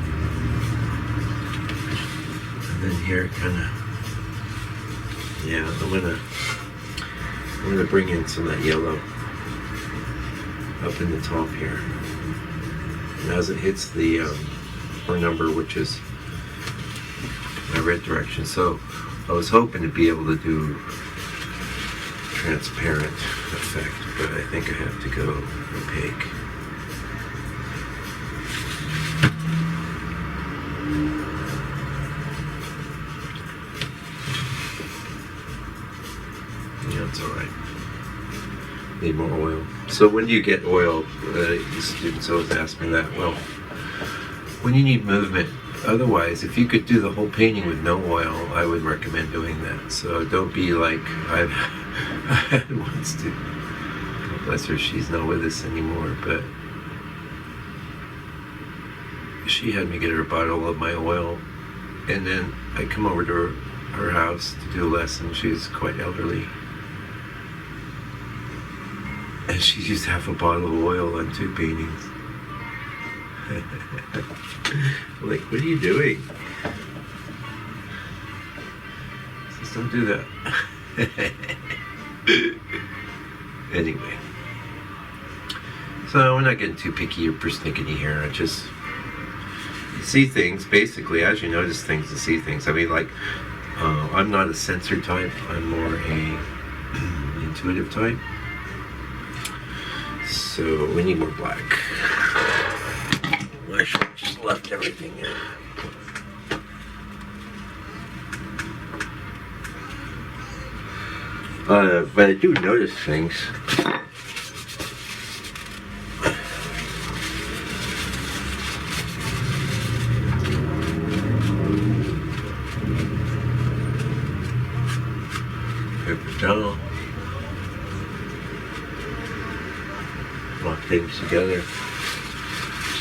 And then here, kind of, yeah, I'm gonna bring in some of that yellow up in the top here. And as it hits the number, which is my red direction. So I was hoping to be able to do transparent effect, but I think I have to go opaque. Yeah, it's alright. Need more oil. So when do you get oil? The students always ask me that. Well, when you need movement. Otherwise, if you could do the whole painting with no oil, I would recommend doing that. So don't be like I had once to. God bless her, she's not with us anymore, but she had me get her a bottle of my oil, and then I come over to her house to do a lesson. She's quite elderly. And she used half a bottle of oil on 2 paintings. Like, what are you doing? Just don't do that. Anyway. So we're not getting too picky or persnickety here. I just see things, basically, as you notice things and see things. I mean, like, I'm not a sensor type. I'm more a intuitive type. So we need more black. I should have just left everything in. But I do notice things. Paper down. Lock things together.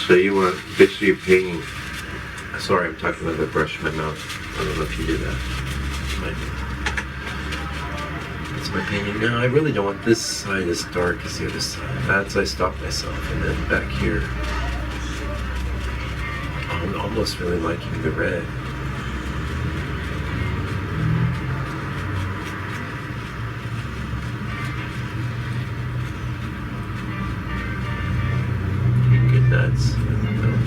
So you want basically painting. Sorry, I'm talking about the brush in my mouth. I don't know if you do that. That's my painting. No, I really don't want this side as dark as the other side. That's I stopped myself. And then back here, I'm almost really liking the red. Nuts.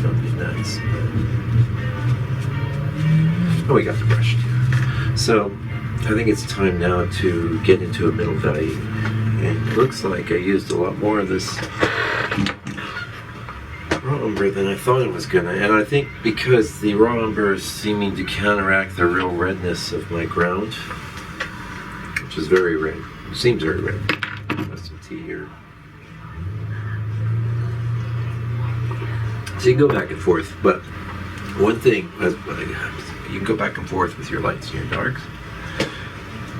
Don't be nuts. Oh, we got the brush too. So I think it's time now to get into a middle value. And it looks like I used a lot more of this raw umber than I thought I was gonna. And I think because the raw umber is seeming to counteract the real redness of my ground, which is very red. It seems very red. That's some tea here. So you can go back and forth, but one thing, you can go back and forth with your lights and your darks,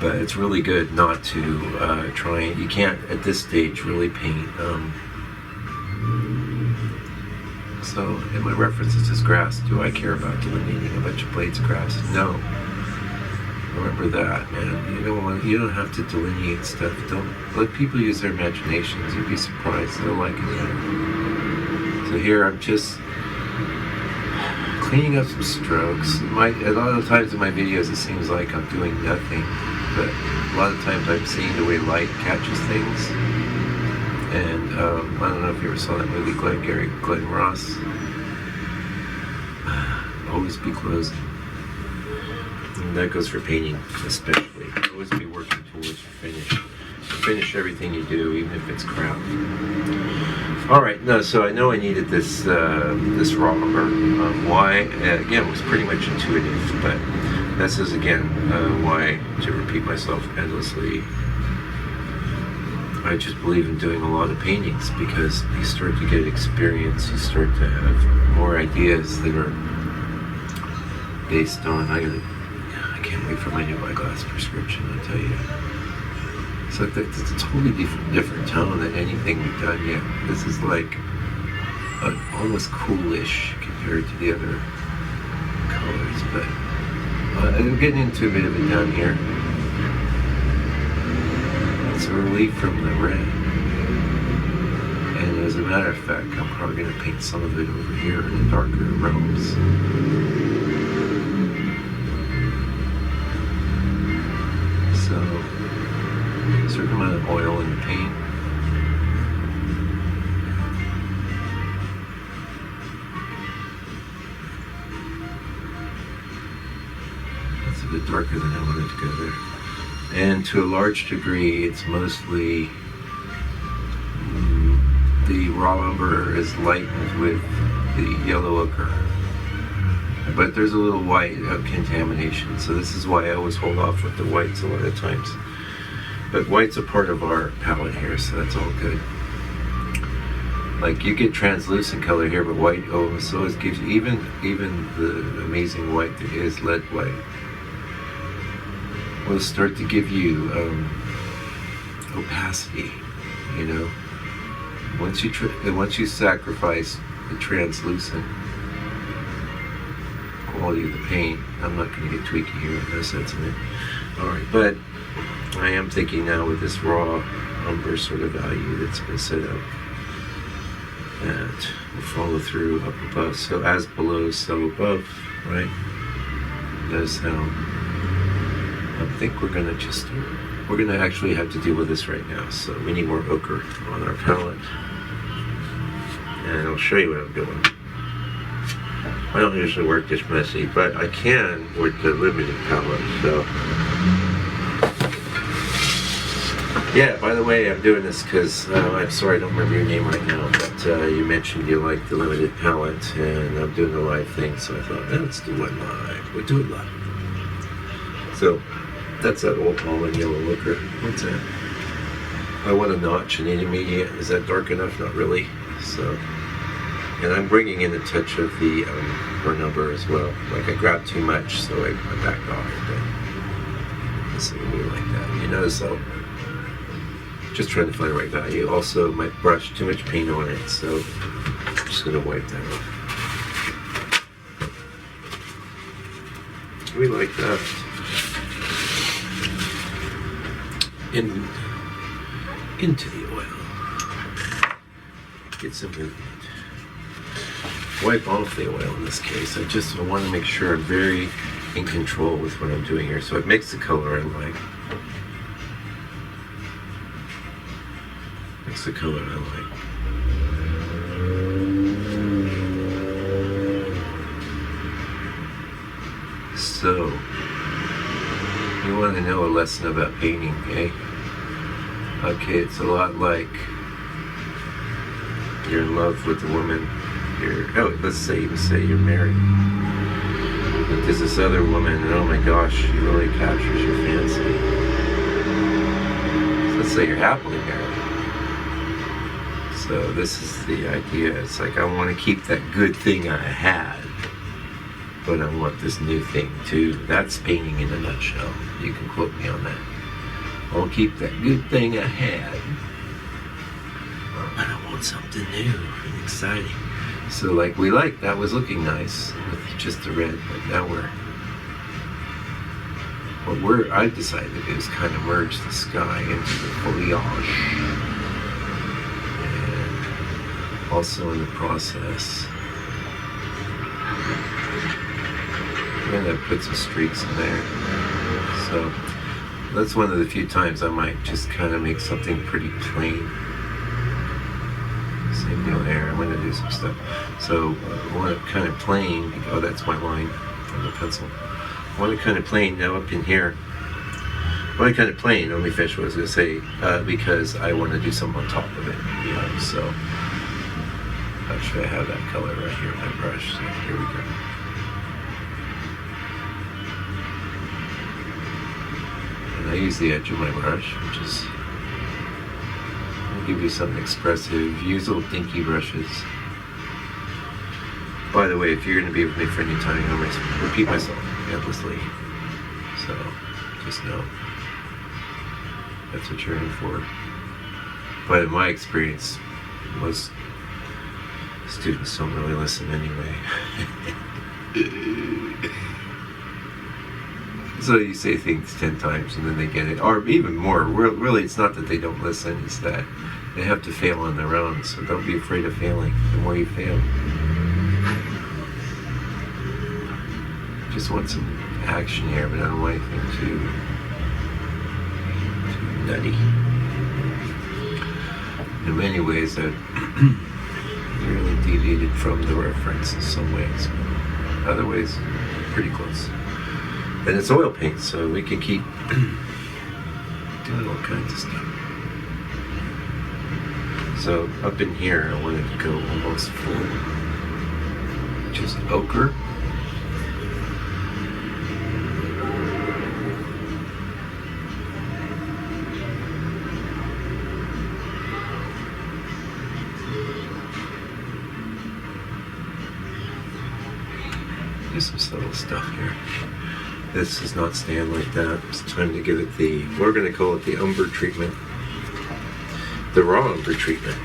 but it's really good not to try, you can't at this stage really paint. So in my references is grass. Do I care about delineating a bunch of blades of grass? No. Remember that, man. You don't have to delineate stuff. Don't let people use their imaginations. You'd be surprised. They'll like it. So here I'm just cleaning up some strokes. A lot of times in my videos it seems like I'm doing nothing, but a lot of times I'm seeing the way light catches things. And I don't know if you ever saw that movie, Glenn Ross. Always be closing. And that goes for painting especially. Always be working towards your finish. Finish everything you do, even if it's crap. Alright, no, so I know I needed this this raw lumber. Why? Again, it was pretty much intuitive, but this is again why, to repeat myself endlessly, I just believe in doing a lot of paintings, because you start to get experience, you start to have more ideas that are based on, I can't wait for my new eyeglass prescription, I tell you. It's like it's a totally different tone than anything we've done yet. This is like almost coolish compared to the other colors, but I'm getting into a bit of it down here. It's a relief from the red. And as a matter of fact, I'm probably going to paint some of it over here in the darker realms. So, a certain amount of oil in the paint. That's a bit darker than I wanted to go there. And to a large degree, it's mostly the raw lumber is lightened with the yellow ochre. But there's a little white contamination, so this is why I always hold off with the whites a lot of times. But white's a part of our palette here, so that's all good. Like, you get translucent color here, but white always gives you, even the amazing white that is lead white, will start to give you opacity, you know. Once you sacrifice the translucent quality of the paint, I'm not going to get tweaky here, no sense in it. Alright, but I am thinking now with this raw umber sort of value that's been set up, that will follow through up above. So as below, so above, right? That's how I think we're going to actually have to deal with this right now. So we need more ochre on our palette. And I'll show you what I'm doing. I don't usually work this messy, but I can with the limited palette, so. Yeah, by the way, I'm doing this because, I'm sorry I don't remember your name right now, but you mentioned you like the limited palette, and I'm doing a live thing, so I thought, let's do one live. We'll do it live. So, that's that old almond yellow ochre. What's that? I want a notch, an intermediate. Is that dark enough? Not really. So, and I'm bringing in a touch of the burn number as well. Like, I grabbed too much, so I backed off. But let's see, we like that. You notice though, just trying to find the right value. Also, my brush, too much paint on it, so I'm just gonna wipe that off. We like that. Into the oil. Get some movement. Wipe off the oil in this case. I want to make sure I'm very in control with what I'm doing here. So it makes the color I like. Makes the color I like. So, you want to know a lesson about painting, eh? Okay, it's a lot like you're in love with a woman. Let's say you're married. But there's this other woman, and oh my gosh, she really captures your fancy. So let's say you're happily married. So this is the idea. It's like, I want to keep that good thing I had, but I want this new thing too. That's painting in a nutshell. You can quote me on that. I'll keep that good thing I had, but I want something new and exciting. So like that was looking nice with just the red, but now I've decided to do is kind of merge the sky into the foliage. And also in the process, I'm going to put some streaks in there. So that's one of the few times I might just kind of make something pretty plain. Same deal there. I'm going to do some stuff. So I want it kind of plain. Oh, that's my line from the pencil. What kind of plane now up in here? What kind of plane only fish was going to say because I want to do something on top of it. So actually I have that color right here, my brush. So here we go. And I use the edge of my brush, which is I'll give you something expressive. Use little dinky brushes. By the way, if you're going to be with me for any time, I'm going to repeat myself endlessly. So just know that's what you're in for. But in my experience, most students don't really listen anyway. So you say things 10 times and then they get it. Or even more. Really, it's not that they don't listen, it's that they have to fail on their own. So don't be afraid of failing. The more you fail. Just want some action here, but I don't want anything too nutty. In many ways, I really deviated from the reference in some ways. Other ways, pretty close. And it's oil paint, so we can keep doing all kinds of stuff. So up in here, I wanted to go almost full, just ochre. There's some subtle stuff here. This does not stand like that. It's time to give it the, we're going to call it the umber treatment. The raw umber treatment.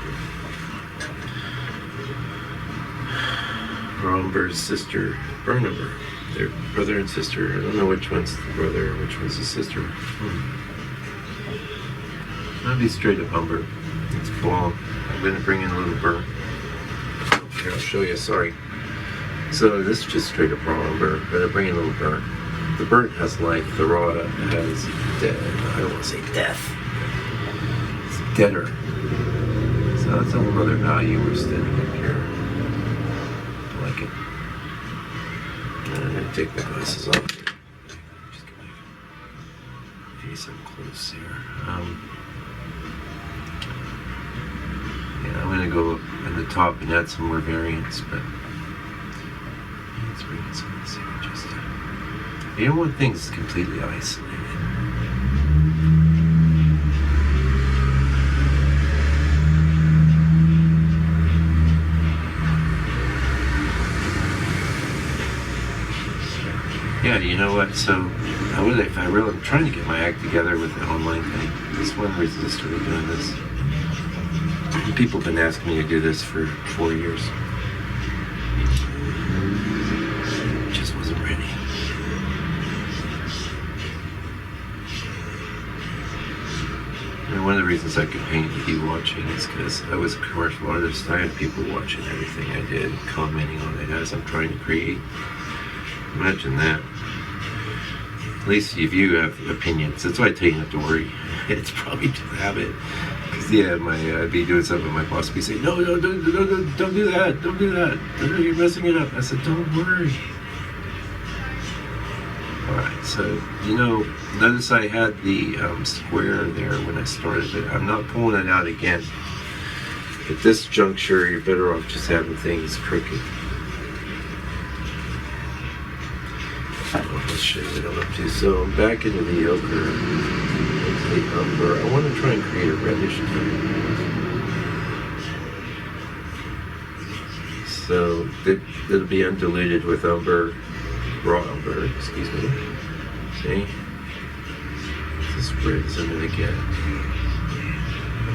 Raw umber's sister, burn umber. They're brother and sister. I don't know which one's the brother and which one's the sister. That'd be straight up umber. It's long. I'm going to bring in a little burn. Here, I'll show you. Sorry. So this is just straight up raw umber. I'm going to bring in a little burn. The burnt has life. The raw has death. I don't want to say death. It's deader. So that's a whole other value we're standing up here. I like it. And I'm going to take my glasses off. Just get my face up close here. Yeah, I'm going to go up at the top and add some more variants, but let's bring in some of this here. Just you don't want things completely isolated. Yeah, you know what? So I'm trying to get my act together with the online thing. This one resistor doing this. People have been asking me to do this for 4 years. Just wasn't ready. And one of the reasons I could paint with you watching is because I was a commercial artist. I had people watching everything I did, commenting on it as I'm trying to create. Imagine that. At least if you have opinions, that's why I tell you not to worry. It's probably just habit. Because I'd be doing something, my boss would be saying, no, don't do that, don't do that. You're messing it up. I said, don't worry. Alright, so, notice I had the square there when I started it. I'm not pulling it out again. At this juncture, you're better off just having things crooked. Let's show you what I'm up to. So I'm back into the ochre, the umber. I want to try and create a reddish tone. So it'll be undiluted with umber, raw umber, excuse me. See? This red is I'm going to get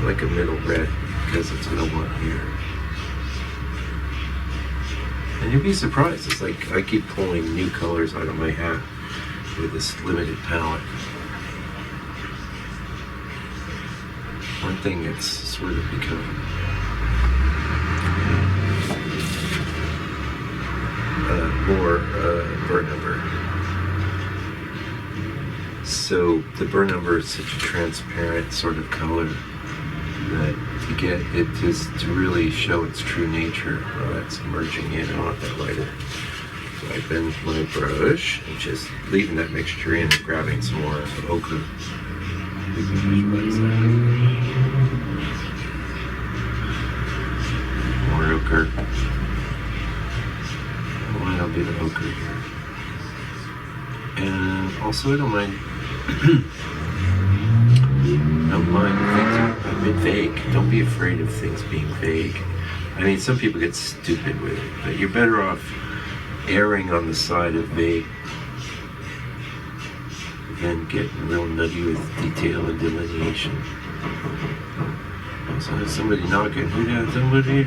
like a middle red because it's what I want here. And you'll be surprised. It's like I keep pulling new colors out of my hat with this limited palette. One thing that's sort of become more burn umber. So the burn umber is such a transparent sort of color that to get it just to really show its true nature. Well, that's merging in. I want that lighter. wiping my brush and just leaving that mixture in and grabbing some more ochre. You can visualize that. More ochre. A little bit of ochre here. And also I don't mind things are a bit vague. Don't be afraid of things being vague. I mean, some people get stupid with it, but you're better off erring on the side of vague than getting real nutty with detail and delineation. So there's somebody knocking. Who does somebody?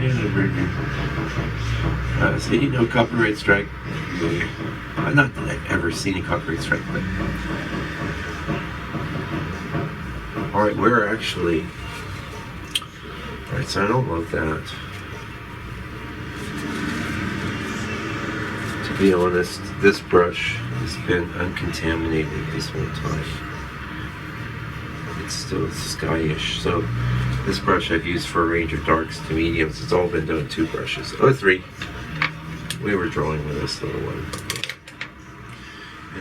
See, no copyright strike. Not that I've ever seen a copyright strike, but. Alright, we're actually. Alright, so I don't love that. To be honest, this brush has been uncontaminated this whole time. It's still skyish, so this brush I've used for a range of darks to mediums. It's all been done 2 brushes. Oh, 3. We were drawing with this little one.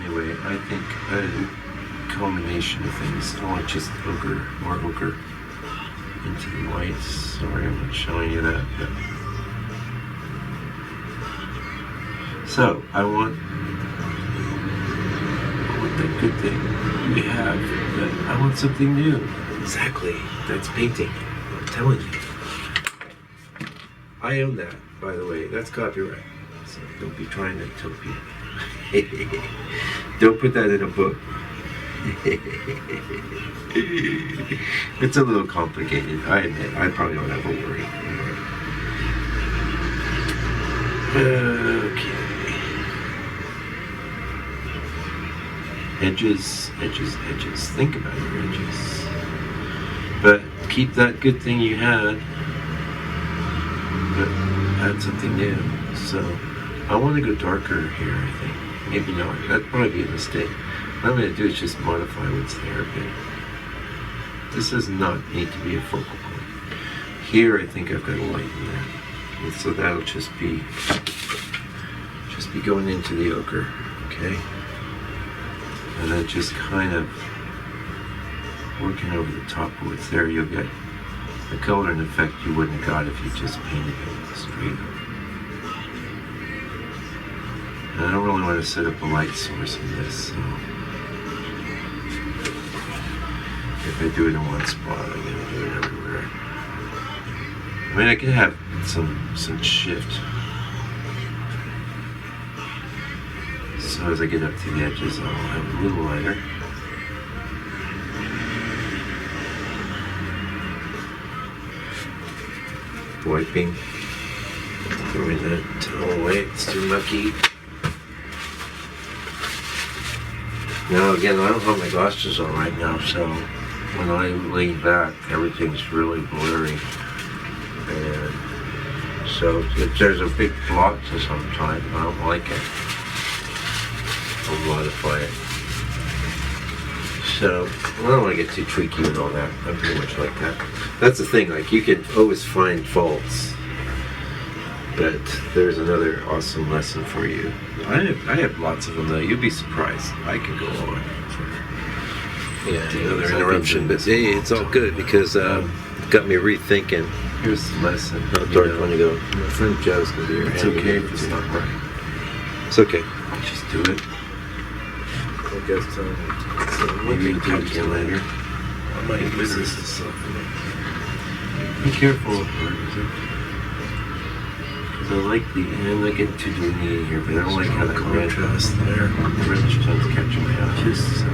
Anyway, I think a combination of things. I want just ochre, more ochre into the whites. Sorry, I'm not showing you that. But. So, I want that good thing we have, but I want something new. Exactly. That's painting. I'm telling you. I own that, by the way. That's copyright. So don't be trying to tell people. Don't put that in a book. It's a little complicated. I admit. I probably don't have a worry. Okay. Edges, edges, edges. Think about your edges. But keep that good thing you had, but add something new. So I want to go darker here, I think. Maybe not. That'd probably be a mistake. What I'm going to do is just modify what's there a bit. This does not need to be a focal point. Here, I think I've got to lighten that. And so that'll just be going into the ochre, okay? And then just kind of working over the top of what's there, you'll get the color and effect you wouldn't have got if you just painted it straight up. And I don't really want to set up a light source in this, so if I do it in one spot, I'm going to do it everywhere. I mean, I can have some shift. So as I get up to the edges, I'll have a little lighter. Wiping. Throwing that towel away, it's too mucky. Now again, I don't have my glasses on right now, so when I lean back, everything's really blurry. And so if there's a big block to some time, I don't like it. I'll modify it. So I don't want to get too tweaky and all that. I'm pretty much like that. That's the thing, like you can always find faults. But there's another awesome lesson for you. I have lots of them though. You'll be surprised. I can go on. Another interruption, but hey, it's all good because it got me rethinking. Here's the lesson. How dark you want to go? My friend Joe's gonna be here. It's okay if it's not right. It's okay. Just do it. I guess so Maybe you can talk to you later. I might use this to soften it. Be careful of words. Because I like the, and I'm not getting too delineated here, but I don't like how that contrast there. The reddish tones catch my eye. Just So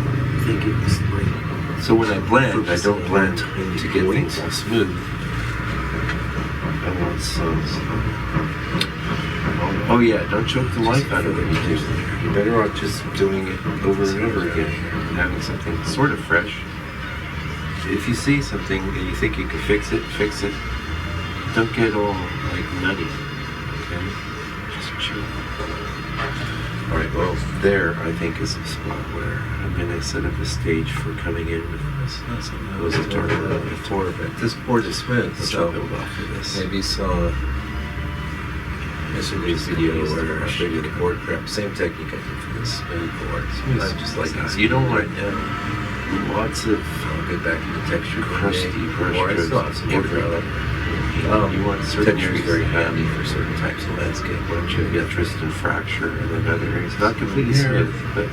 think it was like So when I blend, I don't blend to get things smooth. I want some. Oh yeah, don't choke the life out of it. You're better off just doing it over and over again, and having something sort of fresh. If you see something and you think you can fix it, fix it. Don't get all like nutty. Okay? Just chill. Alright, well, there I think is a spot where I'm going to set up a stage for coming in with those dark tour, but this board is smooth, so build off of this. maybe some yesterday's video where I showed you the board prep. Same technique I did for this main board. Sometimes just like this. You don't want lots of, I'll get back into texture, crusty brush strokes. You want certain texture is very handy for certain types of landscape. Once you get Tristan fracture and then other areas, not completely smooth, but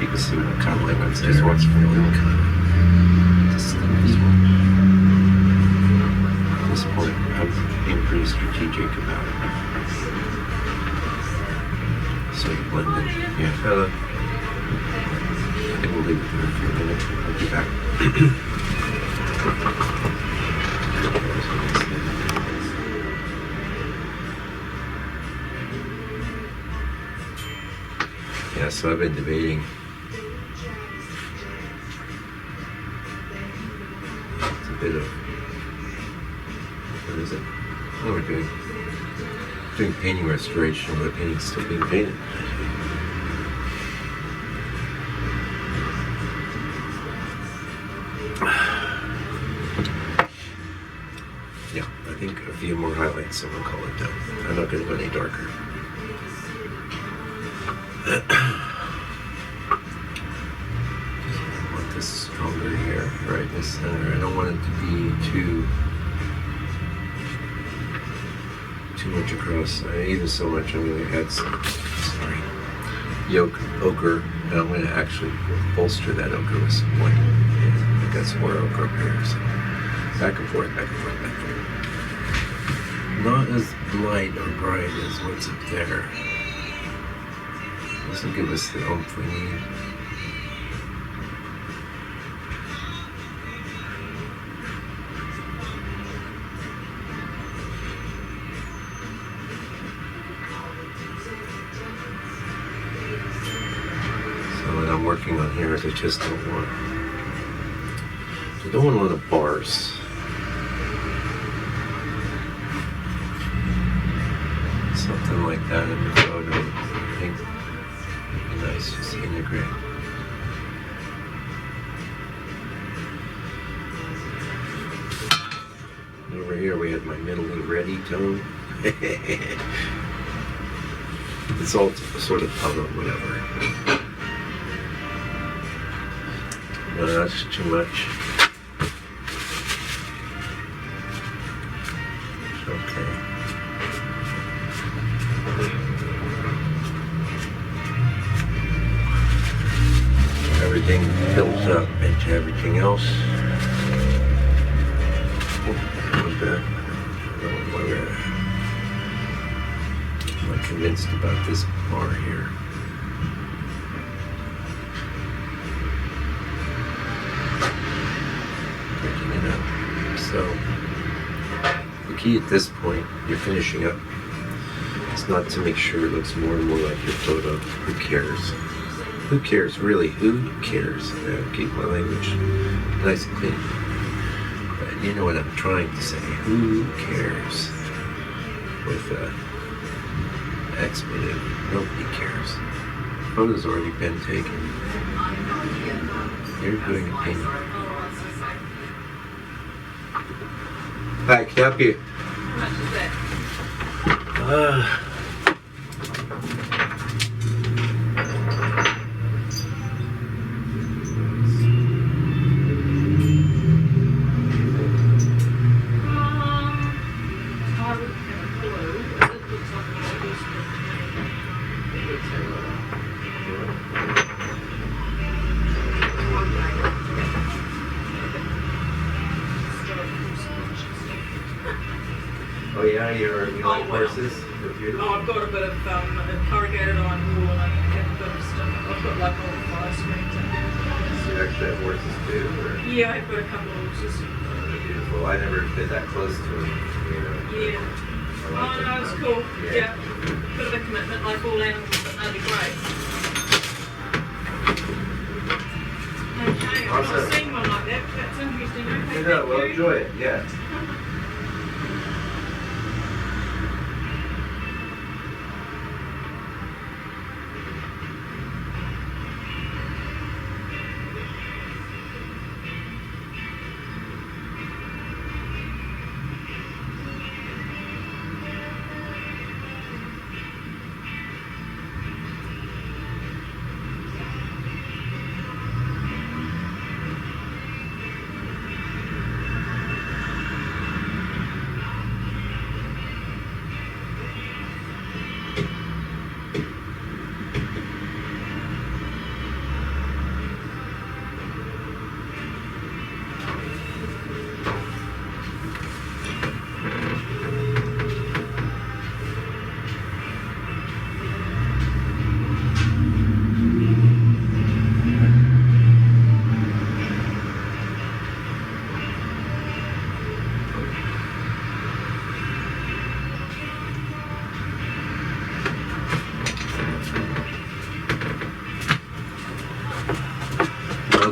you can see what I'm kind of like. It's just what's from the little kind of distinct. At this point, I'm being pretty strategic about it. So you blend it. Yeah. I think we'll leave it there for a minute. I'll be back. Yeah, so I've been debating. It's a bit of, what is it? Oh, we're doing painting restoration, but the painting's still being painted. Yeah, I think a few more highlights and we'll call it done. I'm not going to go any darker. I want this stronger here, right in the center. I don't want it to be too much across. Even so much, I'm going to add some, ochre, and I'm going to actually bolster that ochre with some white. Yeah, I got some more ochre here, so back and forth, back and forth, back and forth. Not as light or bright as what's up there. This will give us the oomph we need. So what I'm working on here is I just don't want a lot of bars. Something like that in the photo, I think. Nice, just integrate. And over here we have my middling ready tone. It's all sort of tone, whatever. No, that's too much. Okay. Everything builds up into everything else. I'm not convinced about this bar here. Breaking it up. So the key at this point, you're finishing up. It's not to make sure it looks more and more like your photo. Who cares? Who cares? Really, who cares? Keep my language nice and clean. But you know what I'm trying to say. Who cares? With expletive. Nobody cares. Photo's already been taken. You're doing a painting. Hi, can I help you? How much is that? Oh yeah, you like horses? Oh, I've got a bit of corrugated iron wool and I have a bit of stuff. I've got like all fire screens in there. So you actually have horses too? Or? Yeah, I've got a couple of horses. They're beautiful. I never been that close to them, you know. Yeah. Oh, no, it's cool. Yeah. Bit of a commitment, like all animals, but that'd be great. Okay, I've not seen one like that. That's interesting. Okay, Yeah, well, enjoy it, yeah.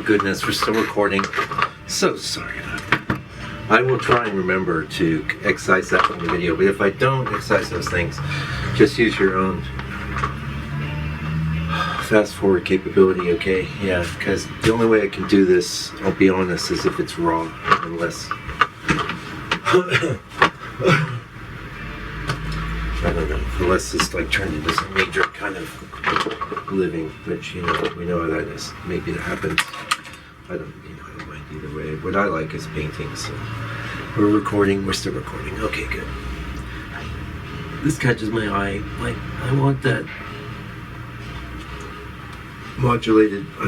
goodness, we're still recording. So sorry about that. I will try and remember to excise that from the video, but if I don't excise those things, just use your own fast forward capability, okay? Yeah, because the only way I can do this, I'll be honest, is if it's raw, unless I don't know, unless it's like turned into some major kind of living, which, you know, we know how that is. Maybe that happens. I don't mind either way. What I like is painting, so we're recording, we're still recording. Okay, good. This catches my eye. Like, I want that modulated. I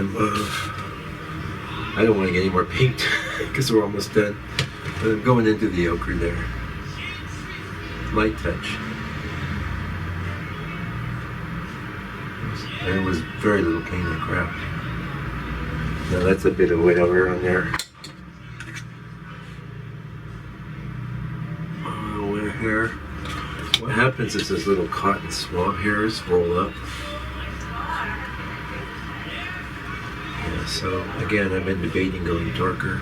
don't want to get any more paint because we're almost done. But I'm going into the ochre there. Light touch. There was very little paint on crap. Now that's a bit of whatever on there. Where hair. What happens is those little cotton swab hairs roll up. Yeah, so again, I've been debating going darker.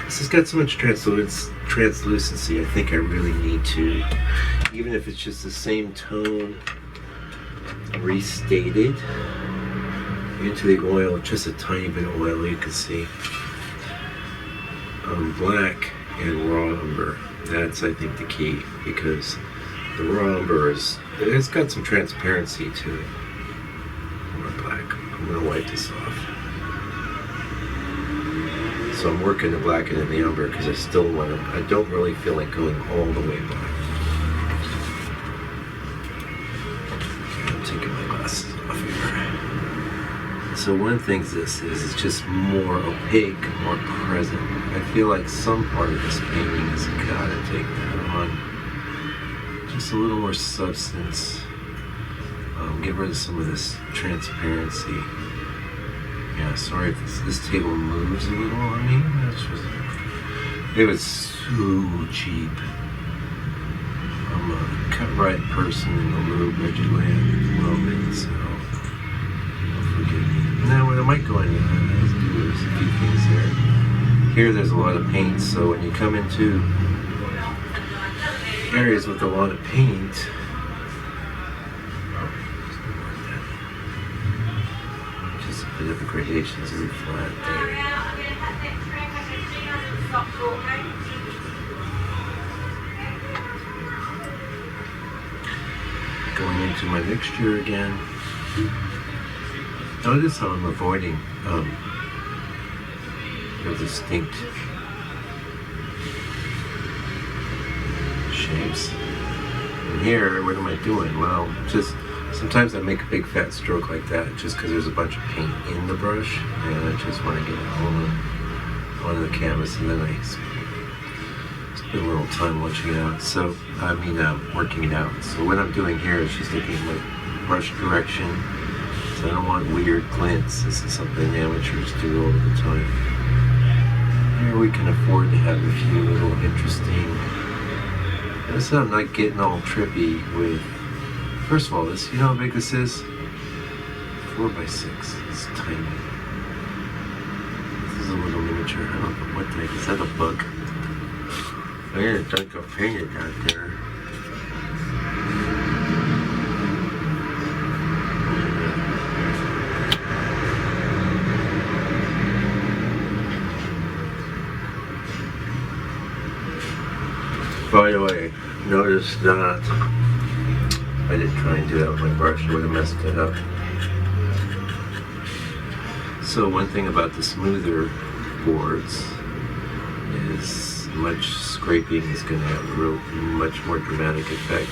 This has got so much translucency, I think I really need to, even if it's just the same tone restated into the oil, just a tiny bit of oil, you can see. Black and raw umber, that's I think the key, because the raw umber it's got some transparency to it. More black. I'm going to wipe this off. So I'm working the black and in the umber because I still want to, I don't really feel like going all the way black. Okay, I'm taking my glasses off here. So one thing this is, it's just more opaque, more present. I feel like some part of this painting has got to take that on. Just a little more substance. Get rid of some of this transparency. Yeah, sorry if this table moves a little on me. That's just, it was so cheap. I'm a cut right person in the low budget land at the moment, so forgive me. Now what I might go in and do is a few things there. Here there's a lot of paint, so when you come into areas with a lot of paint, just a bit of a gradation to the flat there. Going into my mixture again. Notice how I'm avoiding real distinct shapes. And here, what am I doing? Well, just sometimes I make a big fat stroke like that just because there's a bunch of paint in the brush, and I just want to get it all on the canvas, and then I spend a little time watching it out. So, working it out. So what I'm doing here is just looking at my brush direction. So I don't want weird glints. This is something amateurs do all the time. Here we can afford to have a few little interesting. Notice how I'm not getting all trippy with. First of all, this, you know how big this is? 4x6. It's tiny. This is a little miniature. I don't know what the heck is that, a bug? I gotta think I'll paint it out there. By the way, notice that I didn't try and do that with my brush, I would have messed it up. So one thing about the smoother boards is much scraping is going to have a much more dramatic effect.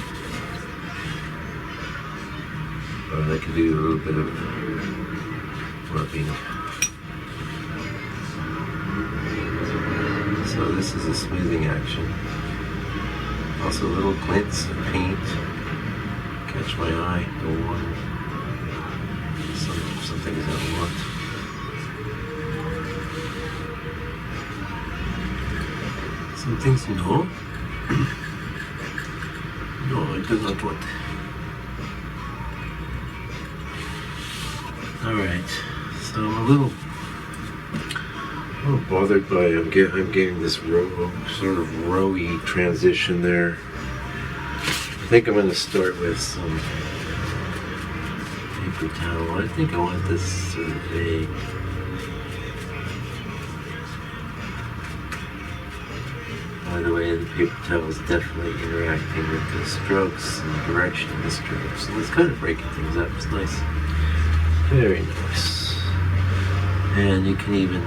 But I can do a little bit of rubbing. So this is a smoothing action. Also little glints of paint catch my eye. Don't want some things I don't want. Some things no. No, I do not want. Alright, so I'm a little I'm bothered by I'm getting this sort of rowy transition there. I think I'm going to start with some paper towel. I think I want this sort of vague. By the way, the paper towel is definitely interacting with the strokes and the direction of the strokes. So it's kind of breaking things up. It's nice. Very nice. And you can even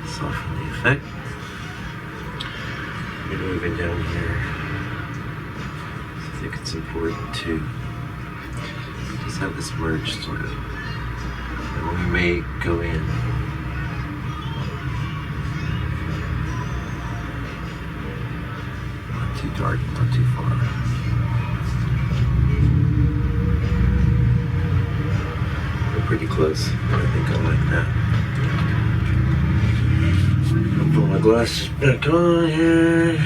soften the effect. Maybe moving down here. I think it's important to just have this merged sort of. And we may go in. Not too dark, not too far. We're pretty close. I think I like that. I'll put my glasses back on here.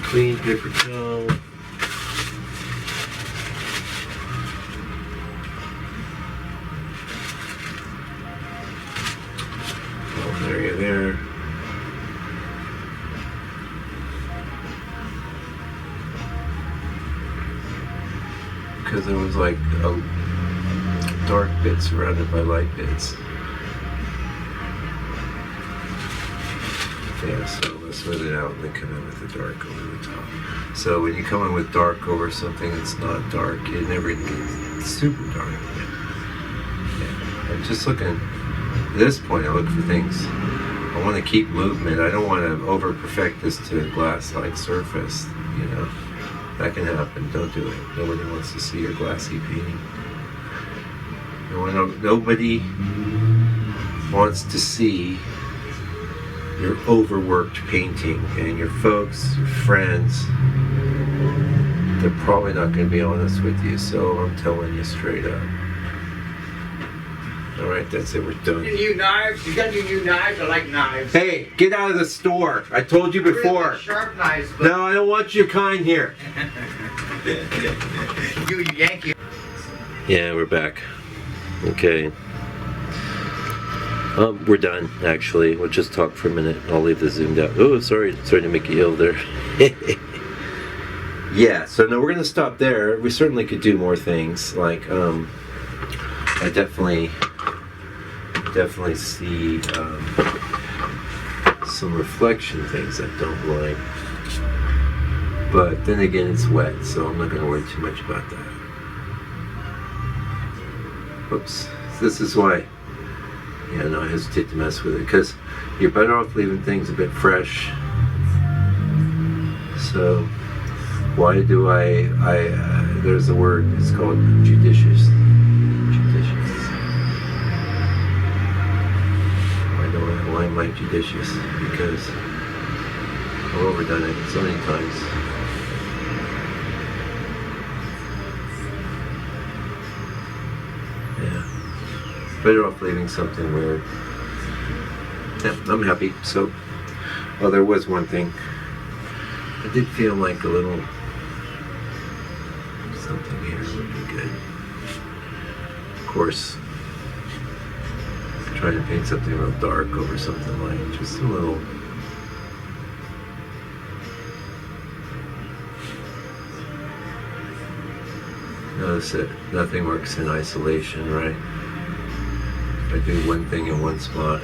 Clean paper towel. Oh, area there. Because there was like a dark bit surrounded by light bits. Yeah, so let's smooth it out and then come in with the dark over the top. So when you come in with dark over something that's not dark, it never gets super dark. Yeah. I'm just looking, at this point I look for things. I want to keep movement. I don't want to over perfect this to a glass-like surface, you know. That can happen. Don't do it. Nobody wants to see your glassy painting. Nobody wants to see your overworked painting, and your folks, your friends, they're probably not going to be honest with you, so I'm telling you straight up. Alright, that's it, we're done. New knives? You got any new knives? I like knives. Hey, get out of the store. I told you before. Really sharp knives, but No, I don't want your kind here. you Yankee. Yeah, we're back. Okay. We're done, actually. We'll just talk for a minute. I'll leave this zoomed out. Oh, sorry to make you ill there. Yeah, so no, we're going to stop there. We certainly could do more things. Like, I definitely see some reflection things I don't like. But then again, it's wet, so I'm not going to worry too much about that. Oops. This is why, yeah, no, I hesitate to mess with it, because you're better off leaving things a bit fresh. So, why do there's a word, it's called judicious. Why am I judicious? Because I've overdone it so many times. Yeah. Better off leaving something weird. Yeah, I'm happy. So, well, there was one thing. I did feel like a little something here would be good. Of course, trying to paint something real dark over something like just a little. Notice that nothing works in isolation, right? If I do one thing in one spot,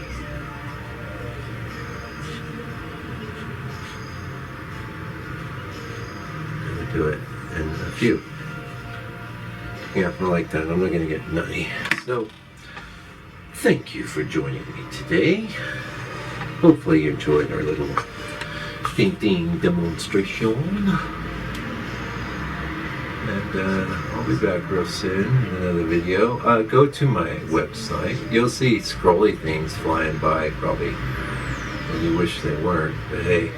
I'm gonna do it in a few. Yeah, I like that. I'm not gonna get nutty. So, thank you for joining me today. Hopefully you enjoyed our little painting demonstration. And I'll be back real soon in another video. Go to my website. You'll see scrolly things flying by probably when you wish they weren't. But hey,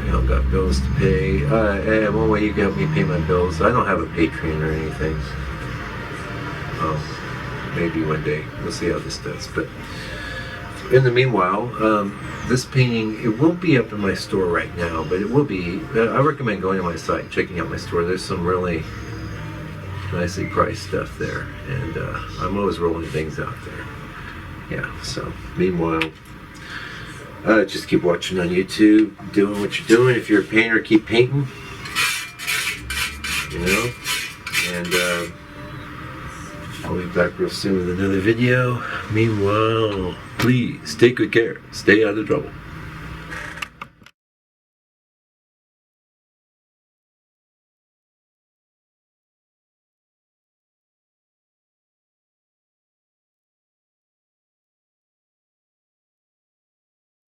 you know, got bills to pay. Hey, one way you can help me pay my bills. I don't have a Patreon or anything. Maybe one day. We'll see how this does. But in the meanwhile, this painting, it won't be up in my store right now, but it will be. I recommend going to my site, checking out my store. There's some really nicely priced stuff there, and I'm always rolling things out there. Yeah, so meanwhile, just keep watching on YouTube, doing what you're doing. If you're a painter, keep painting, you know, and I'll be back real soon with another video. Meanwhile, please take good care, stay out of trouble.